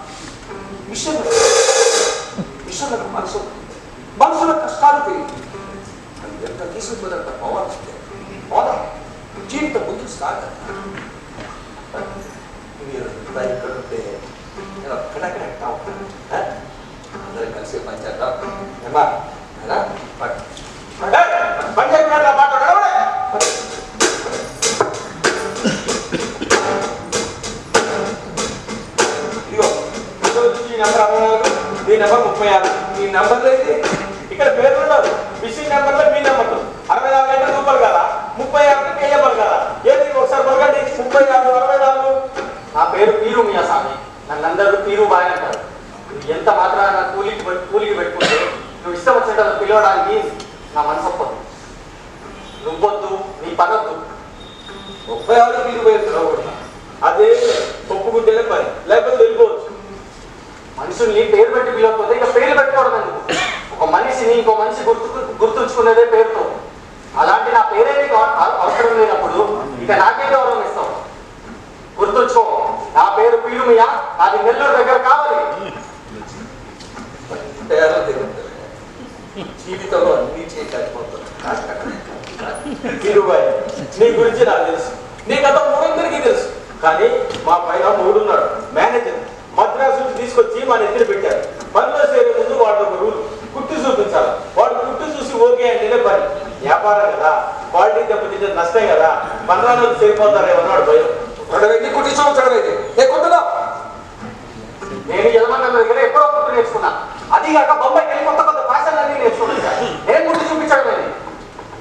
మిషన్లకు మనుషుల కష్టాలు పెరిగి ఎంత తీసుకుపోదంత పోవాల్సిందే. పోదా జీవితం ముందు సాగాలి. మీరు ఇక్కడ ఉంటే నేను ఒక్కడక్కడ ఎట్టా ఉంటాను. అందరం కలిసి పని చేద్దాం. ఏమా పని చెప్పినట్లా మాట్లాడాలి. ఇదిగో ఈ నెంబర్ 64, మీ నెంబర్ 36. ఈ నెంబర్లు అయితే ఇక్కడ పేర్లు ఉండదు, మిషన్ నెంబర్లో మీ నెంబర్లు 64 అంటే రూపాయలు కదా, 36 అంటే కేయబల్ కదా. ఏది ఒకసారి బలగండి. 36, 64. నా పేరు పీరు మియా స్వామి, నన్ను అందరూ పీరు బాయ్ అంటారు. ఎంత మాత్రాన కూలికి పెట్టుకుంటే నువ్వు ఇష్టం వచ్చినట్టు పిలవడానికి నా మనసు ఒప్పదు. నువ్వొద్దు, నీ పనొద్దు. 36 మీరు పోయి అదే ఒప్పుకుంటేనే పని, లేకపోతే వెళ్ళిపోవచ్చు. మనుషుల్ని పేరు పెట్టి పిలవకపోతే ఇక పేరు పెట్టుకోవడం ఎందుకు? ఒక మనిషిని ఇంకో మనిషి గుర్తుంచుకునేదే పేరుతో. అలాంటి నా పేరే నీకు అవసరం లేనప్పుడు ఇక నాకే గౌరవం ఇస్తావు. గుర్తుంచుకో, నా పేరు పీరుమియా, అది నెల్లూరు దగ్గర కావాలి. జీవితంలో అన్ని చేయలేకపోతున్నాను. పీరుబాయ్, నీ గురించి నాకు తెలుసు, నీ గత 300కి తెలుసు. కానీ మా పైన 3 ఉన్నాడు మేనేజర్. మద్రాసు నుంచి తీసుకొచ్చి మా నెత్తిన పెట్టారు. పనిలో చేరే ముందు వాడు ఒక రూల్, కుట్టు చూపించాలి. వాడు కుట్టు చూసి ఓకే అంటేనే పని. వ్యాపారం కదా, క్వాలిటీ దెబ్బతింటే నష్టం కదా, పనులను చేరిపోతారేమన్నాడు భయం. కుట్టి చూపించడం నేను యజమానుల దగ్గర ఎప్పుడో కుట్టు నేర్చుకున్నా. అది కాక బొంబాయికి వెళ్ళి కొత్త కొత్త ఫ్యాషన్లన్నీ నేర్చుకున్నాను. నేను కుట్టు చూపించడం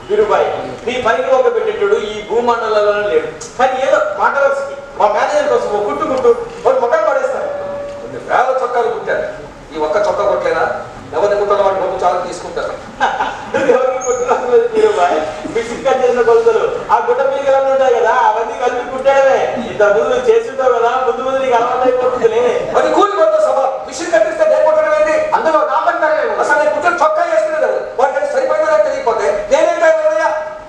వీరుబాయ్, నీ పనికి ఒక పెట్టేటాడు ఈ భూమండలంలోనే లేడు. కానీ ఏదో మాట వరుసకి మా మేనేజర్ కోసం ఒక కుట్టు వాడు మొక్కలు పడేస్తారు. కొన్ని వేల చొక్కాలు కుట్టారు. ఈ ఒక్క చొక్కా కొట్టలేనా? ఎవరిని కుట్టాలో వాటి డబ్బు చాలా తీసుకుంటారు. ఎవరికి కుట్టినట్లేదు వీరుబాయ్. మిషన్ కట్ చేసిన కొలతలు ఆ గుట్ట పీకలన్నీ ఉంటాయి కదా, అవన్నీ కలిపి కుట్టాడమే. ఇంత ముందు నువ్వు చేస్తుంటావు కదా, ముందు నీకు అలవాటు అయిపోతుందిలే. మరి కూలి కొలత సవాల్. మిషన్ కట్టిస్తే నేను కొట్టడం ఏంటి? అందులో నా పని అసలు నేను కుట్టిన చొక్కా వేసుకునేది వాటికి సరిపోయిందా తెలియకపోతే నేనేంటా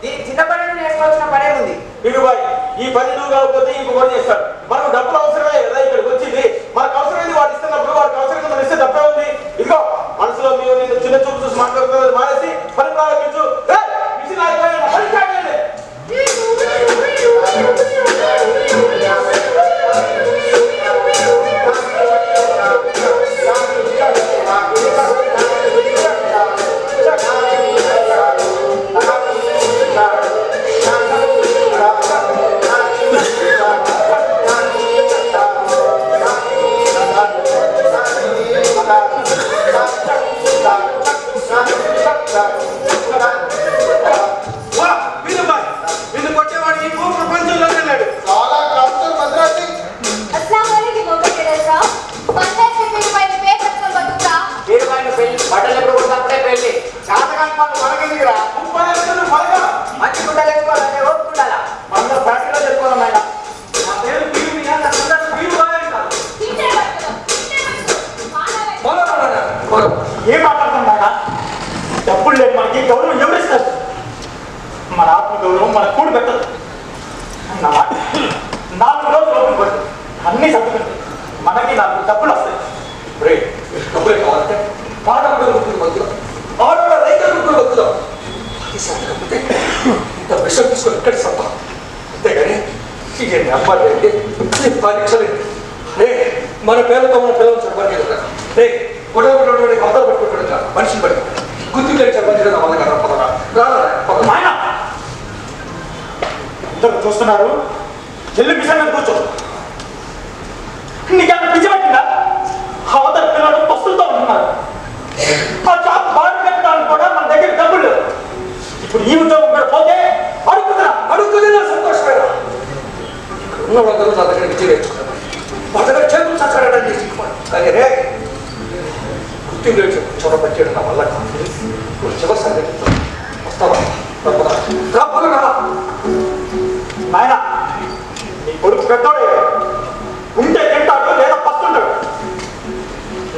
దీనికి చిన్న పని నేర్చుకోవాల్సిన పనే ఉంది. వీరుబాయ్, ఈ పని నువ్వు కాకపోతే ఇంకొకటి చేస్తాడు. మనకు డబ్బులు అవసరమే కదా ఇక్కడికి వచ్చింది. మనకు అవసరమైంది వాడు ఇస్తున్నప్పుడు వాడికి అవసరమైంది మనం ఇస్తే తప్పే ఉంది. ఇదిగో మనసులో మీరు నేను చిన్న చూపు చూసి మాట్లాడుతున్నది మానేసి పని ప్రారంభించు. మిషన్ అయిపోయాడు, పని స్టార్ట్ చేయండి. ఇప్పుడు లేదు మనకి గౌరవం ఎవరిస్తారు? మన ఆత్మ గౌరవం మన కూడి పెట్టదు. 4 రోజులు ఓపిక పడు, అన్నీ సర్దుకుంటాయి. మనకి 4 డబ్బులు వస్తాయి. రే డబ్బులే కావాలంటే పాడబడిన ముగ్గురు మధ్యలో ఆడవాళ్ళ రైతుల ముగ్గురు మధ్యలో అది సాగకపోతే ఇంత విషయం తీసుకొని ఇక్కడ సత్తా. అంతేగాని ఇక నమ్మాలంటే పరీక్షలేదు. రే మన పేరుతో మన పిల్లలు చెప్పలేదు కదా. రే గొడవ అవతల పెట్టుకుంటాడు కదా, మనిషిని పడి గుర్తుకెళ్ళి చెప్పలేదు వాళ్ళ కదా. పదరా రారా ఆయన అందరూ చూస్తున్నారు. చెల్లి పిచ్చ మీద కూర్చో. నీకేమైనా పిచ్చి పట్టిందా? అవతల పిల్లలు పస్తులతో ఉంటున్నారు. ఆ జాబ్ బాగా పెట్టడానికి కూడా మన దగ్గర డబ్బులు లేవు. ఇప్పుడు ఈ ఉద్యోగం కూడా పోతే అడుగుతున్నా సంతోషమేనా? ఉన్న వాళ్ళందరూ నా దగ్గర విద్య నేర్చుకున్నారు. వాళ్ళ దగ్గర చేతులు సచ్చారని తీసుకున్నాను. కానీ రే గుర్తింపు చొరబట్టేయడం నా వల్ల కాదు. చివరిసారి వస్తావా? నాయన నీ కొడుకు పెద్దోడే, ఉంటే తింటాడు లేదా పస్తుంటాడు.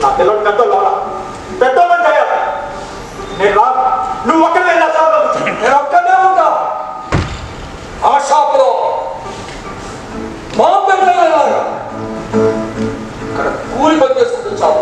నా పిల్లడు పెద్దోళ్ళు అలా పెద్దోళ్ళని చేయాలి. నేను రా, నువ్వు ఒక్కడే వెళ్ళా చాలు. నేను ఒక్కడే ఉంటా ఆ షాపులో మా పిల్లలాగా ఇక్కడ కూలి పని చేసుకుంటూ చాలు.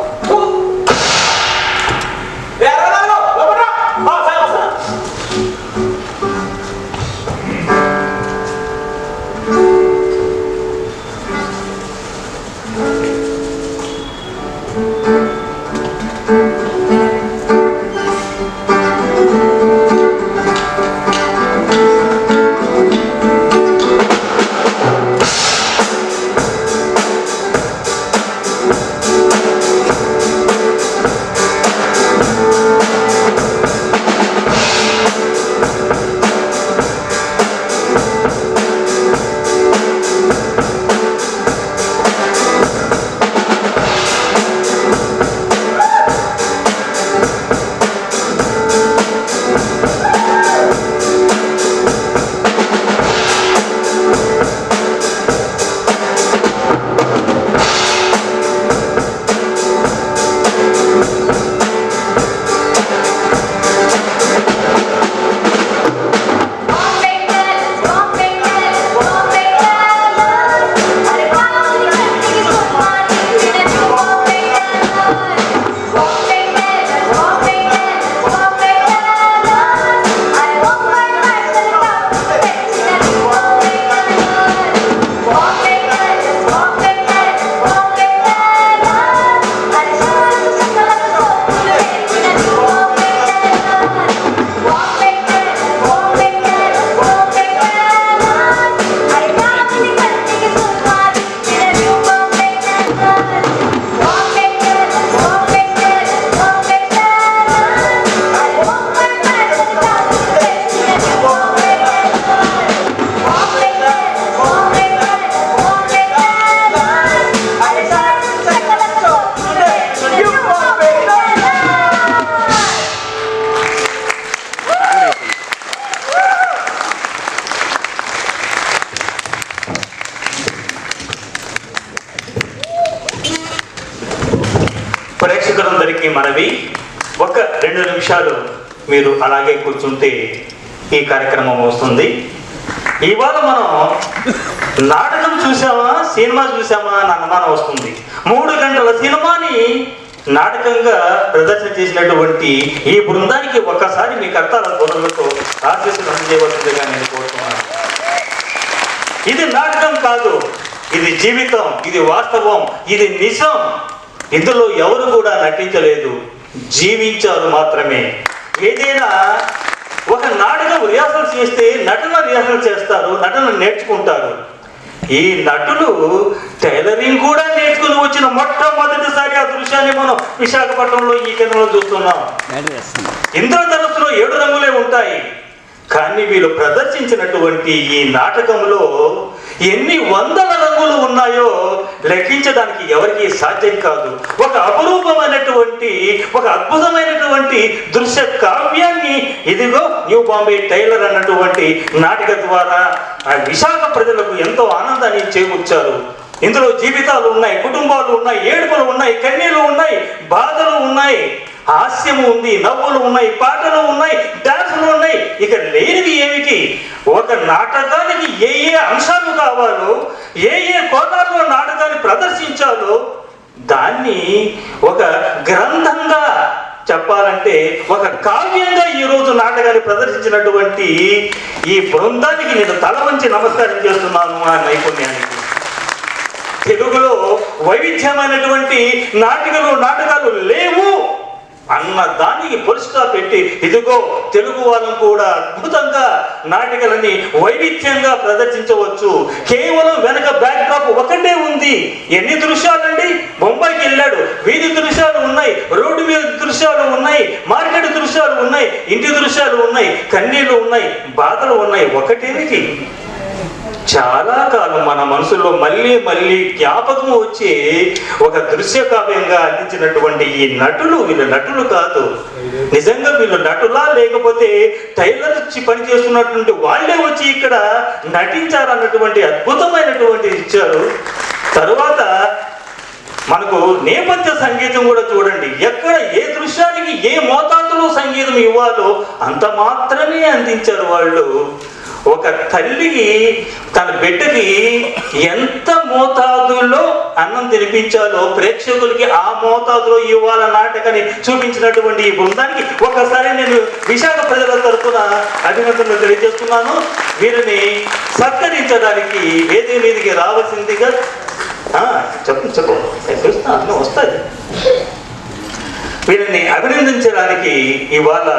ప్రేక్షకులందరికీ మనవి, 1-2 నిమిషాలు మీరు అలాగే కూర్చుంటే ఈ కార్యక్రమం వస్తుంది. ఇవాళ మనం నాటకం చూసామా సినిమా చూసామా అని అనుమానం వస్తుంది. 3 గంటల సినిమాని నాటకంగా ప్రదర్శన చేసినటువంటి ఈ బృందానికి ఒక్కసారి మీ కర్తాల గౌరవులతో ఆశీస్సులు అందజేయవలసిందిగా నేను కోరుతున్నాను. ఇది నాటకం కాదు, ఇది జీవితం, ఇది వాస్తవం, ఇది నిజం. ఇందులో ఎవరు కూడా నటించలేదు, జీవించారు మాత్రమే. ఏదైనా ఒక నాటకం రిహార్సల్ చేస్తే నటన రిహార్సల్ చేస్తారు, నటన నేర్చుకుంటారు. ఈ నటులు టైలరింగ్ కూడా నేర్చుకుని వచ్చిన మొట్టమొదటిసారి ఆ దృశ్యాన్ని మనం విశాఖపట్నంలో ఈ కేంద్రంలో చూస్తున్నాం. ఇంద్రధనుస్సులో 7 రంగులే ఉంటాయి, కానీ వీళ్ళు ప్రదర్శించినటువంటి ఈ నాటకంలో ఎన్ని వందల రంగులు ఉన్నాయో లెక్కించడానికి ఎవరికి సాధ్యం కాదు. ఒక అపురూపమైనటువంటి, ఒక అద్భుతమైనటువంటి దృశ్య కావ్యాన్ని ఇదిగో న్యూ బాంబే టైలర్ అన్నటువంటి నాటక ద్వారా ఆ విశాఖ ప్రజలకు ఎంతో ఆనందాన్ని చేకూర్చారు. ఇందులో జీవితాలు ఉన్నాయి, కుటుంబాలు ఉన్నాయి, ఏడుపులు ఉన్నాయి, కన్నీళ్లు ఉన్నాయి, బాధలు ఉన్నాయి. హాస్యము ఉంది, నవ్వులు ఉన్నాయి, పాటలు ఉన్నాయి, డాన్సులు ఉన్నాయి. ఇక లేనివి ఏమిటి? ఒక నాటకానికి ఏ ఏ అంశాలు కావాలో, ఏ ఏ కోణాల్లో నాటకాన్ని ప్రదర్శించాలో దాన్ని ఒక గ్రంథంగా చెప్పాలంటే, ఒక కావ్యంగా ఈరోజు నాటకాన్ని ప్రదర్శించినటువంటి ఈ బృందానికి నేను తల వంచి నమస్కారం చేస్తున్నాను. ఆ నైపుణ్యానికి తెలుగులో వైవిధ్యమైనటువంటి నాటకాలు లేవు అన్న దానికి పురుషుగా పెట్టి, ఇదిగో తెలుగు వాళ్ళం కూడా అద్భుతంగా నాటకాలని వైవిధ్యంగా ప్రదర్శించవచ్చు. కేవలం వెనక బ్యాక్డ్రాప్ ఒకటే ఉంది. ఎన్ని దృశ్యాలండి? బొంబాయికి వెళ్ళాడు, వీధి దృశ్యాలు ఉన్నాయి, రోడ్డు మీద దృశ్యాలు ఉన్నాయి, మార్కెట్ దృశ్యాలు ఉన్నాయి, ఇంటి దృశ్యాలు ఉన్నాయి, కన్నీళ్లు ఉన్నాయి, బాధలు ఉన్నాయి. ఒకటేమిటి? చాలా కాలం మన మనసులో మళ్ళీ మళ్ళీ జ్ఞాపకం వచ్చి ఒక దృశ్య కావ్యంగా అందించినటువంటి ఈ నటులు, వీళ్ళు నటులు కాదు. నిజంగా వీళ్ళు నటులా లేకపోతే టైలర్ పని చేస్తున్నటువంటి వాళ్ళే వచ్చి ఇక్కడ నటించారన్నటువంటి అద్భుతమైనటువంటి ఇచ్చారు. తరువాత మనకు నేపథ్య సంగీతం కూడా చూడండి. ఎక్కడ ఏ దృశ్యానికి ఏ మోతాదులో సంగీతం ఇవ్వాలో అంత మాత్రమే అందించారు వాళ్ళు. ఒక తల్లికి తన బిడ్డకి ఎంత మోతాదులో అన్నం తినిపించాలో ప్రేక్షకులకి ఆ మోతాదులో ఇవాళ నాటకాన్ని చూపించినటువంటి ఈ బృందానికి ఒకసారి నేను విశాఖ ప్రజల తరఫున అభినందనలు తెలియజేస్తున్నాను. వీరిని సత్కరించడానికి వేదిక మీదకి రావాల్సిందిగా చెప్పు చూస్తాను వస్తుంది. వీరిని అభినందించడానికి ఇవాళ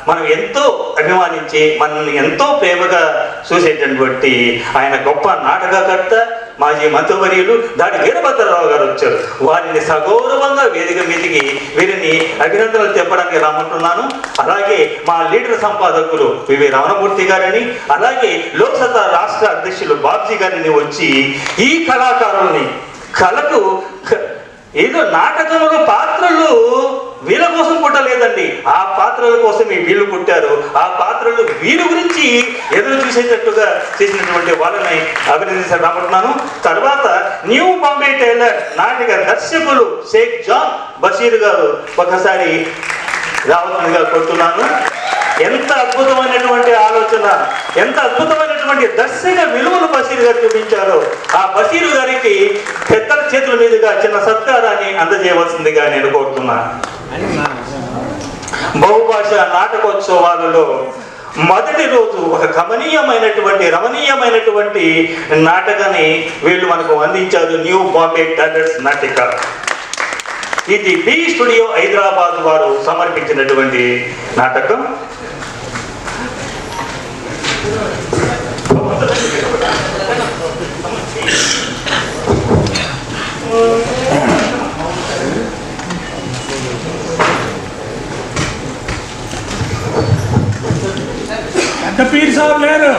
మనం ఎంతో అభిమానించి మనల్ని ఎంతో ప్రేమగా చూసేటటువంటి ఆయన గొప్ప నాటకకర్త, మాజీ మంత్రివర్యులు దాడి వీరభద్రరావు గారు వచ్చారు. వారిని సగౌరవంగా వేదిక మీదికి వీరిని అభినందనలు తెప్పడానికి రామంటున్నాను. అలాగే మా లీడర్ సంపాదకులు వివి రమణమూర్తి గారిని, అలాగే లోక్సభ రాష్ట్ర అధ్యక్షులు బాబ్జీ గారిని వచ్చి ఈ కళాకారుల్ని కళకు ఏదో నాటకంలో పాత్రలు వీళ్ళ కోసం పుట్టలేదండి, ఆ పాత్రల కోసమే వీళ్ళు పుట్టారు. ఆ పాత్రలు వీరి గురించి ఎదురు చూసేటట్టుగా చేసినటువంటి వాళ్ళని అభినందించాలనుకుంటున్నాను. తర్వాత న్యూ బాంబే టైలర్ నాటక దర్శకులు షేక్ జాన్ బషీర్ గారు ఒకసారి రావాల్సిందిగా కోరుతున్నాను. ఎంత అద్భుతమైనటువంటి ఆలోచన, ఎంత అద్భుతమైనటువంటి దర్శక విలువలు బషీర్ గారు చూపించారో ఆ బషీర్ గారికి పెద్దల చేతుల మీదుగా చిన్న సత్కారాన్ని అందజేయవలసిందిగా నేను కోరుతున్నాను. బహుభాష నాటకోత్సవాలలో మొదటి రోజు ఒక రమణీయమైనటువంటి నాటకాన్ని వీళ్ళు మనకు అందించారు. న్యూ బాంబే టైలర్స్ నాటిక. ఇది బి స్టూడియో హైదరాబాద్ వారు సమర్పించినటువంటి నాటకం. పీర్ సాబ్ లేరు.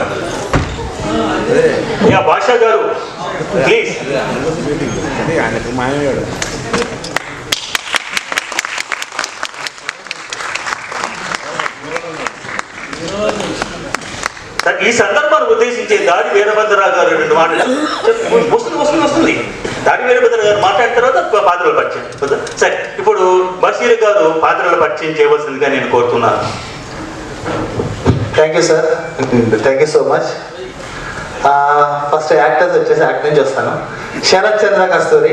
భాషా గారు ప్లీజ్. ఈ సందర్భాన్ని ఉద్దేశించి దాడి వీరభద్రరావు గారు 2 మాటలు వస్తుంది. దాడి వీరభద్ర గారు మాట్లాడిన తర్వాత పాత్రలు పరిచయం. సరే, ఇప్పుడు బషీర్ గారు పాత్రలు పరిచయం చేయవలసిందిగా నేను కోరుతున్నాను. Thank you sir, thank you so much. First actors వచ్చేసి యాక్ట్ నుంచి వస్తాను. శరత్ చంద్ర కస్తూరి,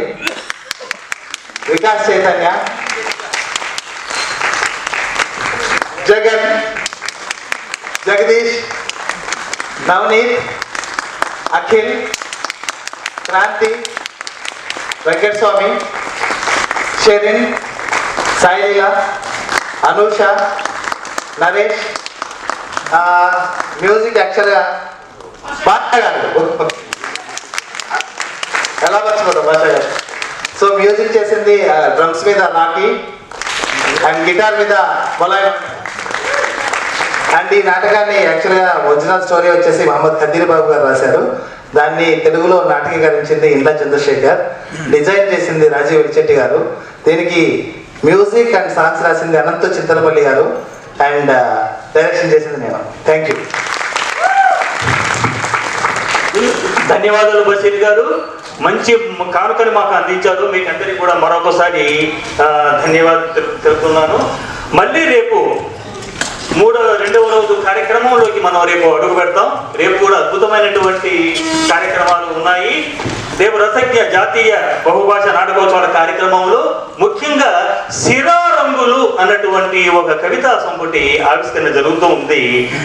వికాస్ చైతన్య, జగన్, జగదీష్, నవనీత్, అఖిల్, క్రాంతి, వెంకటస్వామి, షెరిన్, సాయిలీల, అనూష, నరేష్. మ్యూజిక్ యాక్చువల్గా బాషా గారు, ఎలా మర్చిపోతాం బాషా గారు. సో మ్యూజిక్ చేసింది డ్రమ్స్ మీద నాకి అండ్ గిటార్ మీద మొలాయ్. అండ్ ఈ నాటకాన్ని యాక్చువల్గా ఒరిజినల్ స్టోరీ వచ్చేసి మహమ్మద్ ఖదీర్ బాబు గారు రాశారు. దాన్ని తెలుగులో నాటకీకరించింది ఇండ్ల చంద్రశేఖర్, డిజైన్ చేసింది రాజీవ్ విల్చెట్టి గారు. దీనికి మ్యూజిక్ అండ్ సాంగ్స్ రాసింది అనంత చింతలపల్లి గారు అండ్ డైరెక్షన్ చేసింది నేను. Thank you. ధన్యవాదాలు బషీర్ గారు. మంచి కానుకని మాకు అందించారు. మీకు అందరికీ కూడా మరొకసారి ధన్యవాదాలు తెలుపుతున్నాను. మళ్ళీ రేపు రెండవ రోజు కార్యక్రమంలోకి మనం రేపు అడుగు పెడతాం. రేపు కూడా అద్భుతమైనటువంటి కార్యక్రమాలు ఉన్నాయి. రేపు రసజ్ఞ జాతీయ బహుభాష నాటకోత్సవాల కార్యక్రమంలో ముఖ్యంగా శిరారంగులు అన్నటువంటి ఒక కవితా సంపుటి ఆవిష్కరణ జరుగుతూ ఉంది.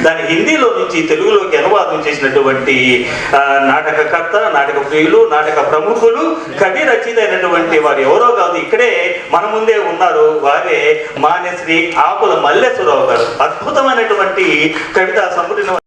దాని హిందీలో నుంచి తెలుగులోకి అనువాదం చేసినటువంటి నాటకకర్త, నాటక ప్రియులు, నాటక ప్రముఖులు, కవి రచయిత అయినటువంటి వారు ఎవరో కాదు, ఇక్కడే మన ముందే ఉన్నారు. వారే మాన్యశ్రీ ఆకుల మల్లేశ్వరరావు గారు. అద్భుతమైనటువంటి కవితా సంపుటిని